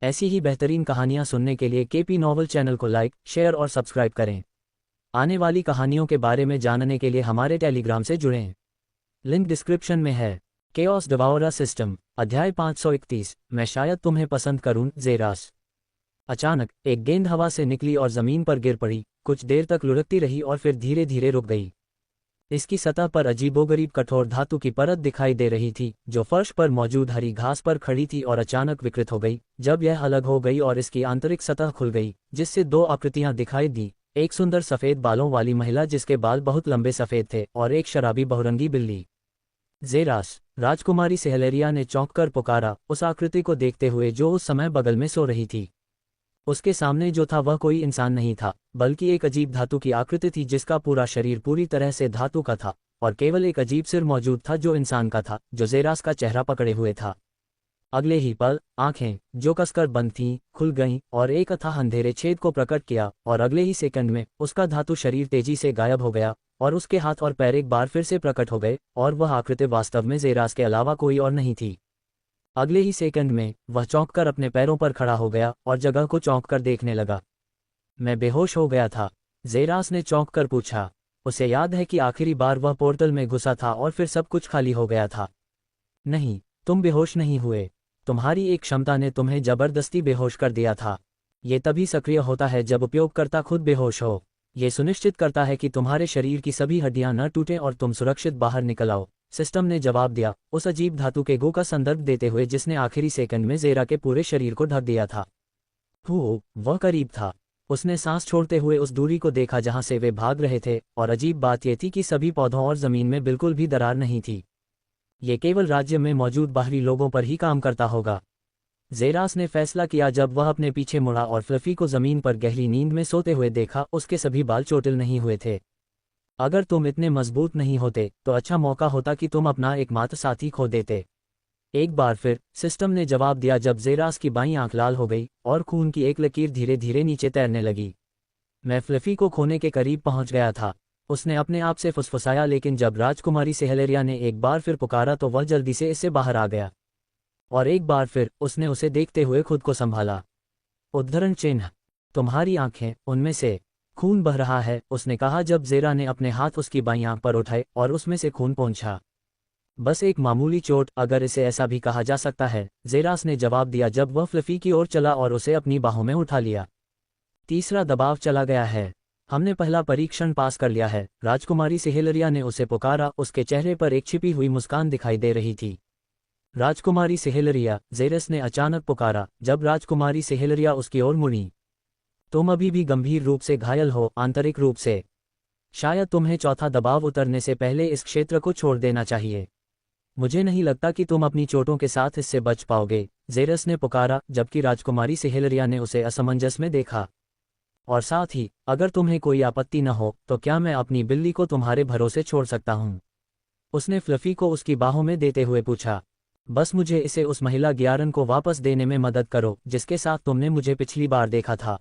ऐसी ही बेहतरीन कहानियाँ सुनने के लिए केपी नॉवल चैनल को लाइक, शेयर और सब्सक्राइब करें। आने वाली कहानियों के बारे में जानने के लिए हमारे टेलीग्राम से जुड़ें। लिंक डिस्क्रिप्शन में है। केओस डिवाउरर सिस्टम, अध्याय 531। मैं शायद तुम्हें पसंद करूं, ज़ेरास। अचानक एक गेंद हवा से निकली और ज़मीन पर गिर पड़ी, कुछ देर तक लुढ़कती रही और फिर धीरे धीरे रुक गई। इसकी सतह पर अजीबोगरीब कठोर धातु की परत दिखाई दे रही थी, जो फर्श पर मौजूद हरी घास पर खड़ी थी और अचानक विकृत हो गई जब यह अलग हो गई और इसकी आंतरिक सतह खुल गई, जिससे दो आकृतियां दिखाई दी। एक सुंदर सफ़ेद बालों वाली महिला जिसके बाल बहुत लंबे सफ़ेद थे और एक शराबी बहुरंगी बिल्ली। ज़ेरास, राजकुमारी सेहलेरिया ने चौंक कर पुकारा, उस आकृति को देखते हुए जो उस समय बगल में सो रही थी। उसके सामने जो था वह कोई इंसान नहीं था, बल्कि एक अजीब धातु की आकृति थी जिसका पूरा शरीर पूरी तरह से धातु का था और केवल एक अजीब सिर मौजूद था जो इंसान का था, जो ज़ेरास का चेहरा पकड़े हुए था। अगले ही पल आंखें, जो कसकर बंद थीं, खुल गईं और एक अथाह अंधेरे छेद को प्रकट किया और अगले ही सेकंड में उसका धातु शरीर तेजी से गायब हो गया और उसके हाथ और पैर एक बार फिर से प्रकट हो गए और वह आकृति वास्तव में ज़ेरास के अलावा कोई और नहीं थी। अगले ही सेकंड में वह चौंक कर अपने पैरों पर खड़ा हो गया और जगह को चौंक कर देखने लगा। मैं बेहोश हो गया था, ज़ेरास ने चौंक कर पूछा। उसे याद है कि आखिरी बार वह पोर्टल में घुसा था और फिर सब कुछ खाली हो गया था। नहीं, तुम बेहोश नहीं हुए। तुम्हारी एक क्षमता ने तुम्हें जबरदस्ती बेहोश कर दिया था। ये तभी सक्रिय होता है जब उपयोगकर्ता खुद बेहोश हो। ये सुनिश्चित करता है कि तुम्हारे शरीर की सभी हड्डियां न टूटें और तुम सुरक्षित बाहर निकल आओ, सिस्टम ने जवाब दिया, उस अजीब धातु के गो का संदर्भ देते हुए जिसने आखिरी सेकंड में ज़ेरा के पूरे शरीर को ढक दिया था। वह करीब था। उसने सांस छोड़ते हुए उस दूरी को देखा जहां से वे भाग रहे थे, और अजीब बात यह थी कि सभी पौधों और ज़मीन में बिल्कुल भी दरार नहीं थी। ये केवल राज्य में मौजूद बाहरी लोगों पर ही काम करता होगा। ज़ेरास ने फैसला किया जब वह अपने पीछे मुड़ा और फ्लफी को ज़मीन पर गहरी नींद में सोते हुए देखा। उसके सभी बाल चोटिल नहीं हुए थे। अगर तुम इतने मजबूत नहीं होते तो अच्छा मौका होता कि तुम अपना एकमात्र साथी खो देते। एक बार फिर सिस्टम ने जवाब दिया जब ज़ेरास की बाईं आंख लाल हो गई और खून की एक लकीर धीरे धीरे नीचे तैरने लगी। मैं फ्लफी को खोने के करीब पहुंच गया था, उसने अपने आप से फुसफुसाया, लेकिन जब राजकुमारी सेहलेरिया ने एक बार फिर पुकारा तो वह जल्दी से इससे बाहर आ गया। और एक बार फिर उसने उसे देखते हुए खुद को संभाला। उद्धरण चिन्ह, तुम्हारी आंखें, उनमें से खून बह रहा है, उसने कहा जब ज़ेरा ने अपने हाथ उसकी बाईं आंख पर उठाए और उसमें से खून पोंछा। बस एक मामूली चोट, अगर इसे ऐसा भी कहा जा सकता है, ज़ेरास ने जवाब दिया जब वह फ्लफी की ओर चला और उसे अपनी बाहों में उठा लिया। तीसरा दबाव चला गया है। हमने पहला परीक्षण पास कर लिया है, राजकुमारी सेहलेरिया ने उसे पुकारा। उसके चेहरे पर एक छिपी हुई मुस्कान दिखाई दे रही थी। राजकुमारी सेहलेरिया, ज़ेरास ने अचानक पुकारा जब राजकुमारी सेहलेरिया उसकी ओर मुड़ी। तुम अभी भी गंभीर रूप से घायल हो, आंतरिक रूप से। शायद तुम्हें चौथा दबाव उतरने से पहले इस क्षेत्र को छोड़ देना चाहिए। मुझे नहीं लगता कि तुम अपनी चोटों के साथ इससे बच पाओगे, ज़ेरास ने पुकारा, जबकि राजकुमारी सेहलेरिया ने उसे असमंजस में देखा। और साथ ही, अगर तुम्हें कोई आपत्ति न हो तो क्या मैं अपनी बिल्ली को तुम्हारे भरोसे छोड़ सकता हूँ? उसने फ्लफी को उसकी बाहों में देते हुए पूछा। बस मुझे इसे उस महिला ग्यारन को वापस देने में मदद करो जिसके साथ तुमने मुझे पिछली बार देखा था।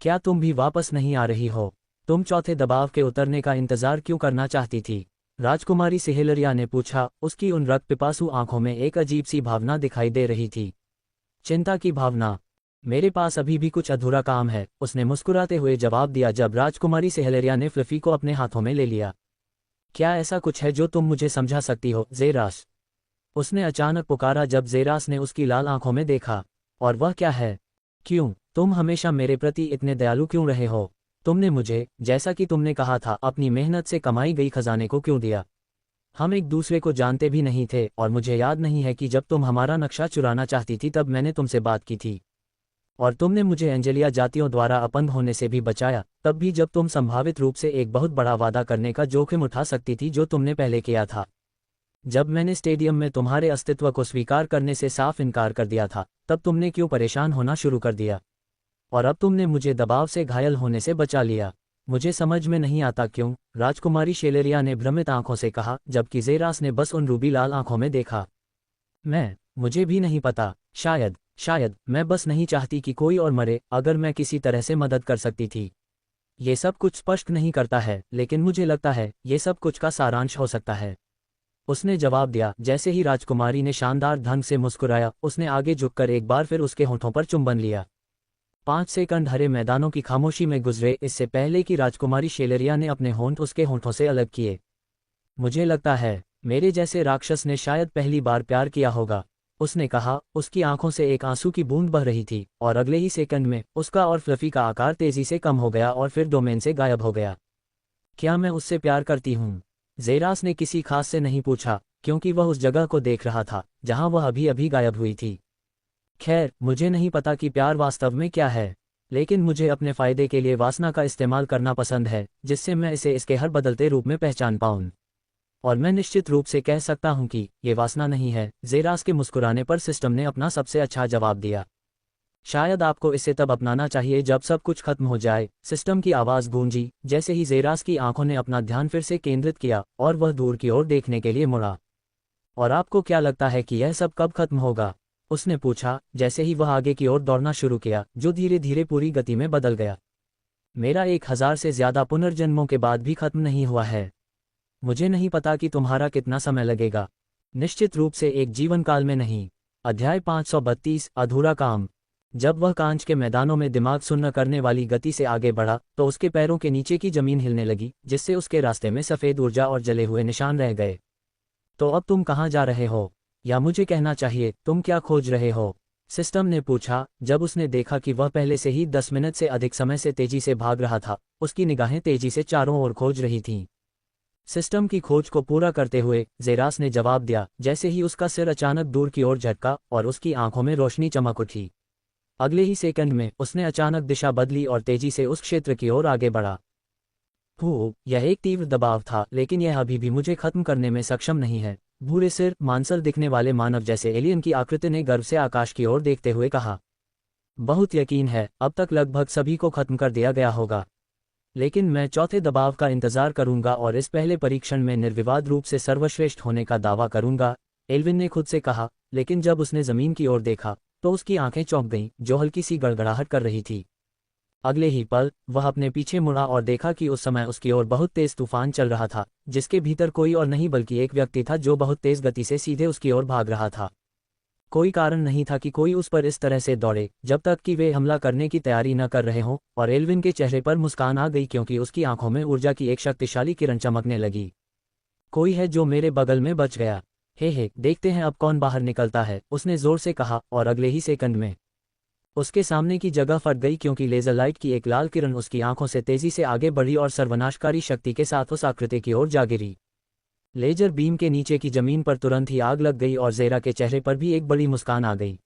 क्या तुम भी वापस नहीं आ रही हो? तुम चौथे दबाव के उतरने का इंतजार क्यों करना चाहती थी? राजकुमारी सेहलेरिया ने पूछा। उसकी उन रक्त पिपासु आंखों में एक अजीब सी भावना दिखाई दे रही थी, चिंता की भावना। मेरे पास अभी भी कुछ अधूरा काम है, उसने मुस्कुराते हुए जवाब दिया जब राजकुमारी सेहलेरिया ने फ्लफी को अपने हाथों में ले लिया। क्या ऐसा कुछ है जो तुम मुझे समझा सकती हो, ज़ेरास? उसने अचानक पुकारा जब ज़ेरास ने उसकी लाल आंखों में देखा। और वह क्या है? क्यों तुम हमेशा मेरे प्रति इतने दयालु क्यों रहे हो? तुमने मुझे, जैसा कि तुमने कहा था, अपनी मेहनत से कमाई गई खजाने को क्यों दिया? हम एक दूसरे को जानते भी नहीं थे, और मुझे याद नहीं है कि जब तुम हमारा नक्शा चुराना चाहती थी तब मैंने तुमसे बात की थी। और तुमने मुझे एंजेलिया जातियों द्वारा अपंग होने से भी बचाया, तब भी जब तुम संभावित रूप से एक बहुत बड़ा वादा करने का जोखिम उठा सकती थी जो तुमने पहले किया था। जब मैंने स्टेडियम में तुम्हारे अस्तित्व को स्वीकार करने से साफ इनकार कर दिया था, तब तुमने क्यों परेशान होना शुरू कर दिया? और अब तुमने मुझे दबाव से घायल होने से बचा लिया। मुझे समझ में नहीं आता क्यों, राजकुमारी सेहलेरिया ने भ्रमित आंखों से कहा, जबकि ज़ेरास ने बस उन रूबी लाल आंखों में देखा। मुझे भी नहीं पता। शायद मैं बस नहीं चाहती कि कोई और मरे। अगर मैं किसी तरह से मदद कर सकती थी। ये सब कुछ स्पष्ट नहीं करता है, लेकिन मुझे लगता है ये सब कुछ का सारांश हो सकता है। उसने जवाब दिया। जैसे ही राजकुमारी ने शानदार ढंग से मुस्कुराया, उसने आगे झुककर एक बार फिर उसके होठों पर चुंबन लिया। 5 सेकंड हरे मैदानों की खामोशी में गुजरे इससे पहले कि राजकुमारी शेलेरिया ने अपने होंठ उसके होंठों से अलग किए। मुझे लगता है मेरे जैसे राक्षस ने शायद पहली बार प्यार किया होगा, उसने कहा। उसकी आंखों से एक आंसू की बूंद बह रही थी और अगले ही सेकंड में उसका और फ्लफी का आकार तेजी से कम हो गया और फिर डोमेन से गायब हो गया। क्या मैं उससे प्यार करती हूँ? ज़ेरास ने किसी खास से नहीं पूछा, क्योंकि वह उस जगह को देख रहा था जहां वह अभी अभी गायब हुई थी। खैर, मुझे नहीं पता कि प्यार वास्तव में क्या है, लेकिन मुझे अपने फ़ायदे के लिए वासना का इस्तेमाल करना पसंद है, जिससे मैं इसे इसके हर बदलते रूप में पहचान पाऊँ। और मैं निश्चित रूप से कह सकता हूं कि ये वासना नहीं है। ज़ेरास के मुस्कुराने पर सिस्टम ने अपना सबसे अच्छा जवाब दिया। शायद आपको इसे तब अपनाना चाहिए जब सब कुछ खत्म हो जाए, सिस्टम की आवाज़ गूंजी, जैसे ही ज़ेरास की आंखों ने अपना ध्यान फिर से केंद्रित किया और वह दूर की ओर देखने के लिए मुड़ा। और आपको क्या लगता है कि यह सब कब खत्म होगा? उसने पूछा, जैसे ही वह आगे की ओर दौड़ना शुरू किया, जो धीरे धीरे पूरी गति में बदल गया। मेरा 1000 से ज़्यादा पुनर्जन्मों के बाद भी खत्म नहीं हुआ है। मुझे नहीं पता कि तुम्हारा कितना समय लगेगा। निश्चित रूप से एक जीवन काल में नहीं। अध्याय 532 अधूरा काम। जब वह कांच के मैदानों में दिमाग सुन्न करने वाली गति से आगे बढ़ा तो उसके पैरों के नीचे की जमीन हिलने लगी, जिससे उसके रास्ते में सफ़ेद ऊर्जा और जले हुए निशान रह गए। तो अब तुम कहाँ जा रहे हो? या मुझे कहना चाहिए, तुम क्या खोज रहे हो? सिस्टम ने पूछा, जब उसने देखा कि वह पहले से ही 10 मिनट से अधिक समय से तेजी से भाग रहा था। उसकी निगाहें तेजी से चारों ओर खोज रही थीं। सिस्टम की खोज को पूरा करते हुए ज़ेरास ने जवाब दिया, जैसे ही उसका सिर अचानक दूर की ओर झटका और उसकी आंखों में रोशनी चमक उठी। अगले ही सेकंड में उसने अचानक दिशा बदली और तेजी से उस क्षेत्र की ओर आगे बढ़ा। यह एक तीव्र दबाव था, लेकिन यह अभी भी मुझे खत्म करने में सक्षम नहीं है। भूरे सिर, मांसल दिखने वाले मानव जैसे एलियन की आकृति ने गर्व से आकाश की ओर देखते हुए कहा। बहुत यकीन है, अब तक लगभग सभी को खत्म कर दिया गया होगा, लेकिन मैं चौथे दबाव का इंतजार करूंगा और इस पहले परीक्षण में निर्विवाद रूप से सर्वश्रेष्ठ होने का दावा करूंगा, एल्विन ने खुद से कहा। लेकिन जब उसने जमीन की ओर देखा तो उसकी आंखें चौंक गईं, जो हल्की सी गड़गड़ाहट कर रही थी। अगले ही पल वह अपने पीछे मुड़ा और देखा कि उस समय उसकी ओर बहुत तेज तूफान चल रहा था, जिसके भीतर कोई और नहीं बल्कि एक व्यक्ति था जो बहुत तेज गति से सीधे उसकी ओर भाग रहा था। कोई कारण नहीं था कि कोई उस पर इस तरह से दौड़े जब तक कि वे हमला करने की तैयारी न कर रहे हों, और एल्विन के चेहरे पर मुस्कान आ गई क्योंकि उसकी आंखों में ऊर्जा की एक शक्तिशाली किरण चमकने लगी। कोई है जो मेरे बगल में बच गया। हे, देखते हैं अब कौन बाहर निकलता है, उसने जोर से कहा, और अगले ही सेकंड में उसके सामने की जगह फट गई क्योंकि लेजर लाइट की एक लाल किरण उसकी आंखों से तेजी से आगे बढ़ी और सर्वनाशकारी शक्ति के साथ उस आकृति की ओर जा गिरी। लेजर बीम के नीचे की जमीन पर तुरंत ही आग लग गई और ज़ेरा के चेहरे पर भी एक बड़ी मुस्कान आ गई।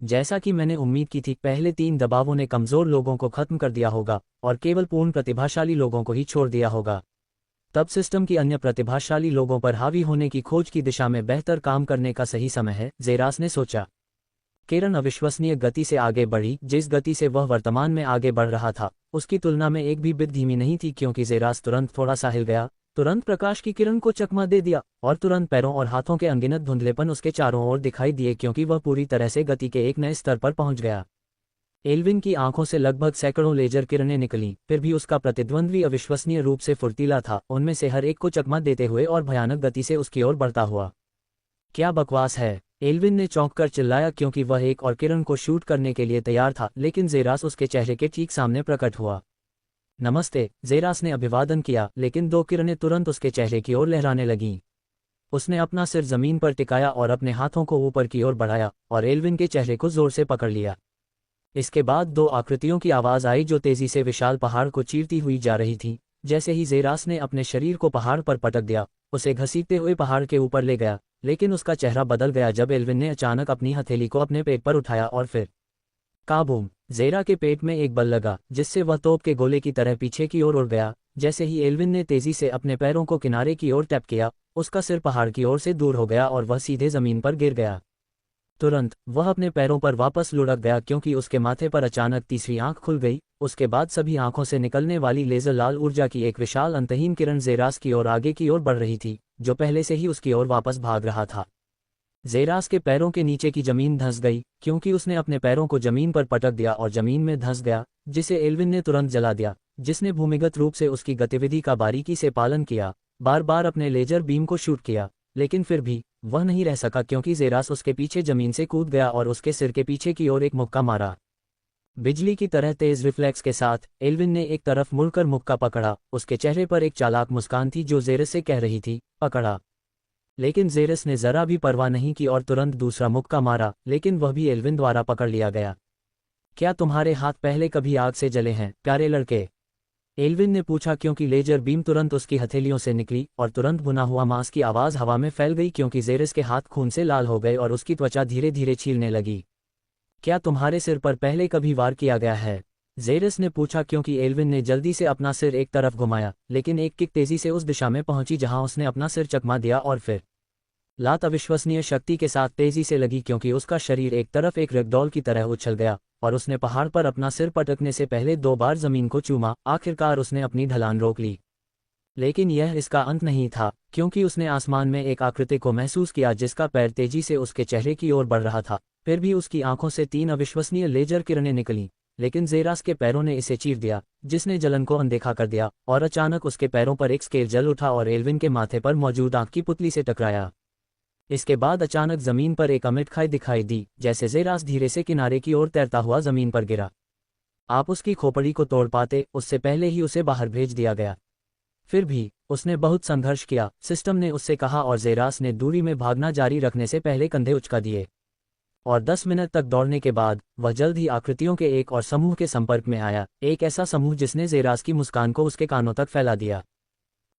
जैसा कि मैंने उम्मीद की थी, पहले 3 दबावों ने कमज़ोर लोगों को खत्म कर दिया होगा और केवल पूर्ण प्रतिभाशाली लोगों को ही छोड़ दिया होगा। तब सिस्टम की अन्य प्रतिभाशाली लोगों पर हावी होने की खोज की दिशा में बेहतर काम करने का सही समय है, ज़ेरास ने सोचा। किरण अविश्वसनीय गति से आगे बढ़ी। जिस गति से वह वर्तमान में आगे बढ़ रहा था, उसकी तुलना में एक भी बिट धीमी नहीं थी, क्योंकि ज़ेरास तुरंत थोड़ा सा हिल गया, तुरंत प्रकाश की किरण को चकमा दे दिया और तुरंत पैरों और हाथों के अनगिनत धुंधलेपन उसके चारों ओर दिखाई दिए, क्योंकि वह पूरी तरह से गति के एक नए स्तर पर पहुंच गया। एल्विन की आंखों से लगभग सैकड़ों लेजर किरणें निकलीं, फिर भी उसका प्रतिद्वंद्वी अविश्वसनीय रूप से फुर्तीला था, उनमें से हर एक को चकमा देते हुए और भयानक गति से उसकी ओर बढ़ता हुआ। क्या बकवास है, एल्विन ने चौंक कर चिल्लाया, क्योंकि वह एक और किरण को शूट करने के लिए तैयार था, लेकिन ज़ेरास उसके चेहरे के ठीक सामने प्रकट हुआ। नमस्ते, ज़ेरास ने अभिवादन किया, लेकिन 2 किरणें तुरंत उसके चेहरे की ओर लहराने लगीं। उसने अपना सिर जमीन पर टिकाया और अपने हाथों को ऊपर की ओर बढ़ाया और एल्विन के चेहरे को जोर से पकड़ लिया। इसके बाद 2 आकृतियों की आवाज़ आई जो तेजी से विशाल पहाड़ को चीरती हुई जा रही थी। जैसे ही ज़ेरास ने अपने शरीर को पहाड़ पर पटक दिया, उसे घसीटते हुए पहाड़ के ऊपर ले गया, लेकिन उसका चेहरा बदल गया जब एल्विन ने अचानक अपनी हथेली को अपने पेट पर उठाया और फिर काबूम! ज़ेरा के पेट में एक बल लगा, जिससे वह तोप के गोले की तरह पीछे की ओर उड़ गया। जैसे ही एल्विन ने तेजी से अपने पैरों को किनारे की ओर टैप किया, उसका सिर पहाड़ की ओर से दूर हो गया और वह सीधे जमीन पर गिर गया। तुरंत वह अपने पैरों पर वापस लुढ़क गया, क्योंकि उसके माथे पर अचानक तीसरी आंख खुल गई। उसके बाद सभी आंखों से निकलने वाली लेजर लाल ऊर्जा की एक विशाल अंतहीन किरण ज़ेरास की ओर आगे की ओर बढ़ रही थी, जो पहले से ही उसकी ओर वापस भाग रहा था। ज़ेरास के पैरों के नीचे की जमीन धंस गई, क्योंकि उसने अपने पैरों को जमीन पर पटक दिया और जमीन में धंस गया, जिसे एल्विन ने तुरंत जला दिया, जिसने भूमिगत रूप से उसकी गतिविधि का बारीकी से पालन किया, बार बार अपने लेजर बीम को शूट किया। लेकिन फिर भी वह नहीं रह सका क्योंकि जेरास उसके पीछे जमीन से कूद गया और उसके सिर के पीछे की ओर एक मुक्का मारा। बिजली की तरह तेज रिफ्लेक्स के साथ एल्विन ने एक तरफ मुड़कर मुक्का पकड़ा। उसके चेहरे पर एक चालाक मुस्कान थी जो जेरस से कह रही थी, पकड़ा। लेकिन जेरस ने जरा भी परवाह नहीं की और तुरंत दूसरा मुक्का मारा, लेकिन वह भी एल्विन द्वारा पकड़ लिया गया। क्या तुम्हारे हाथ पहले कभी आग से जले हैं, प्यारे लड़के? एल्विन ने पूछा क्योंकि लेजर बीम तुरंत उसकी हथेलियों से निकली और तुरंत भुना हुआ मांस की आवाज हवा में फैल गई क्योंकि जेरस के हाथ खून से लाल हो गए और उसकी त्वचा धीरे धीरे छीलने लगी। क्या तुम्हारे सिर पर पहले कभी वार किया गया है? जेरस ने पूछा क्योंकि एल्विन ने जल्दी से अपना सिर एक तरफ घुमाया, लेकिन एक किक तेजी से उस दिशा में पहुंची जहां उसने अपना सिर चकमा दिया और फिर लात अविश्वसनीय शक्ति के साथ तेजी से लगी क्योंकि उसका शरीर एक तरफ एक रगडॉल की तरह उछल गया और उसने पहाड़ पर अपना सिर पटकने से पहले 2 बार जमीन को चूमा। आखिरकार उसने अपनी ढलान रोक ली। लेकिन यह इसका अंत नहीं था, क्योंकि उसने आसमान में एक आकृति को महसूस किया जिसका पैर तेजी से उसके चेहरे की ओर बढ़ रहा था। फिर भी उसकी आंखों से 3 अविश्वसनीय लेजर किरणें निकलीं, लेकिन जेरास के पैरों ने इसे चीर दिया, जिसने जलन को अनदेखा कर दिया और अचानक उसके पैरों पर एक स्केल जल उठा और एल्विन के माथे पर मौजूद आंख की पुतली से टकराया। इसके बाद अचानक जमीन पर एक अमिट खाई दिखाई दी, जैसे जेरास धीरे से किनारे की ओर तैरता हुआ जमीन पर गिरा। आप उसकी खोपड़ी को तोड़ पाते, उससे पहले ही उसे बाहर भेज दिया गया। फिर भी उसने बहुत संघर्ष किया, सिस्टम ने उससे कहा और जेरास ने दूरी में भागना जारी रखने से पहले कंधे उचका दिए। और 10 मिनट तक दौड़ने के बाद वह जल्द ही आकृतियों के एक और समूह के संपर्क में आया, एक ऐसा समूह जिसने जेरास की मुस्कान को उसके कानों तक फैला दिया।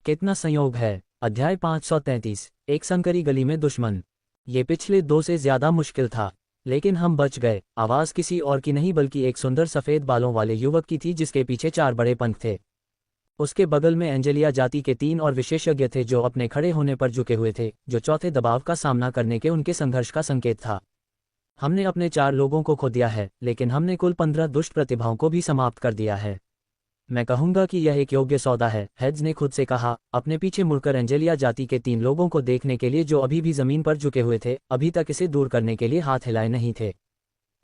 कितना संयोग है। अध्याय 533, एक संकरी गली में दुश्मन। ये पिछले 2 से ज्यादा मुश्किल था, लेकिन हम बच गए। आवाज किसी और की नहीं बल्कि एक सुंदर सफेद बालों वाले युवक की थी जिसके पीछे 4 बड़े पंख थे। उसके बगल में एंजेलिया जाति के 3 और विशेषज्ञ थे जो अपने खड़े होने पर झुके हुए थे, जो चौथे दबाव का सामना करने के उनके संघर्ष का संकेत था। हमने अपने 4 लोगों को खो दिया है, लेकिन हमने कुल 15 दुष्ट प्रतिभाओं को भी समाप्त कर दिया है। मैं कहूंगा कि यह एक योग्य सौदा है, हेड्स ने खुद से कहा, अपने पीछे मुड़कर एंजेलिया जाति के 3 लोगों को देखने के लिए जो अभी भी जमीन पर झुके हुए थे, अभी तक इसे दूर करने के लिए हाथ हिलाए नहीं थे।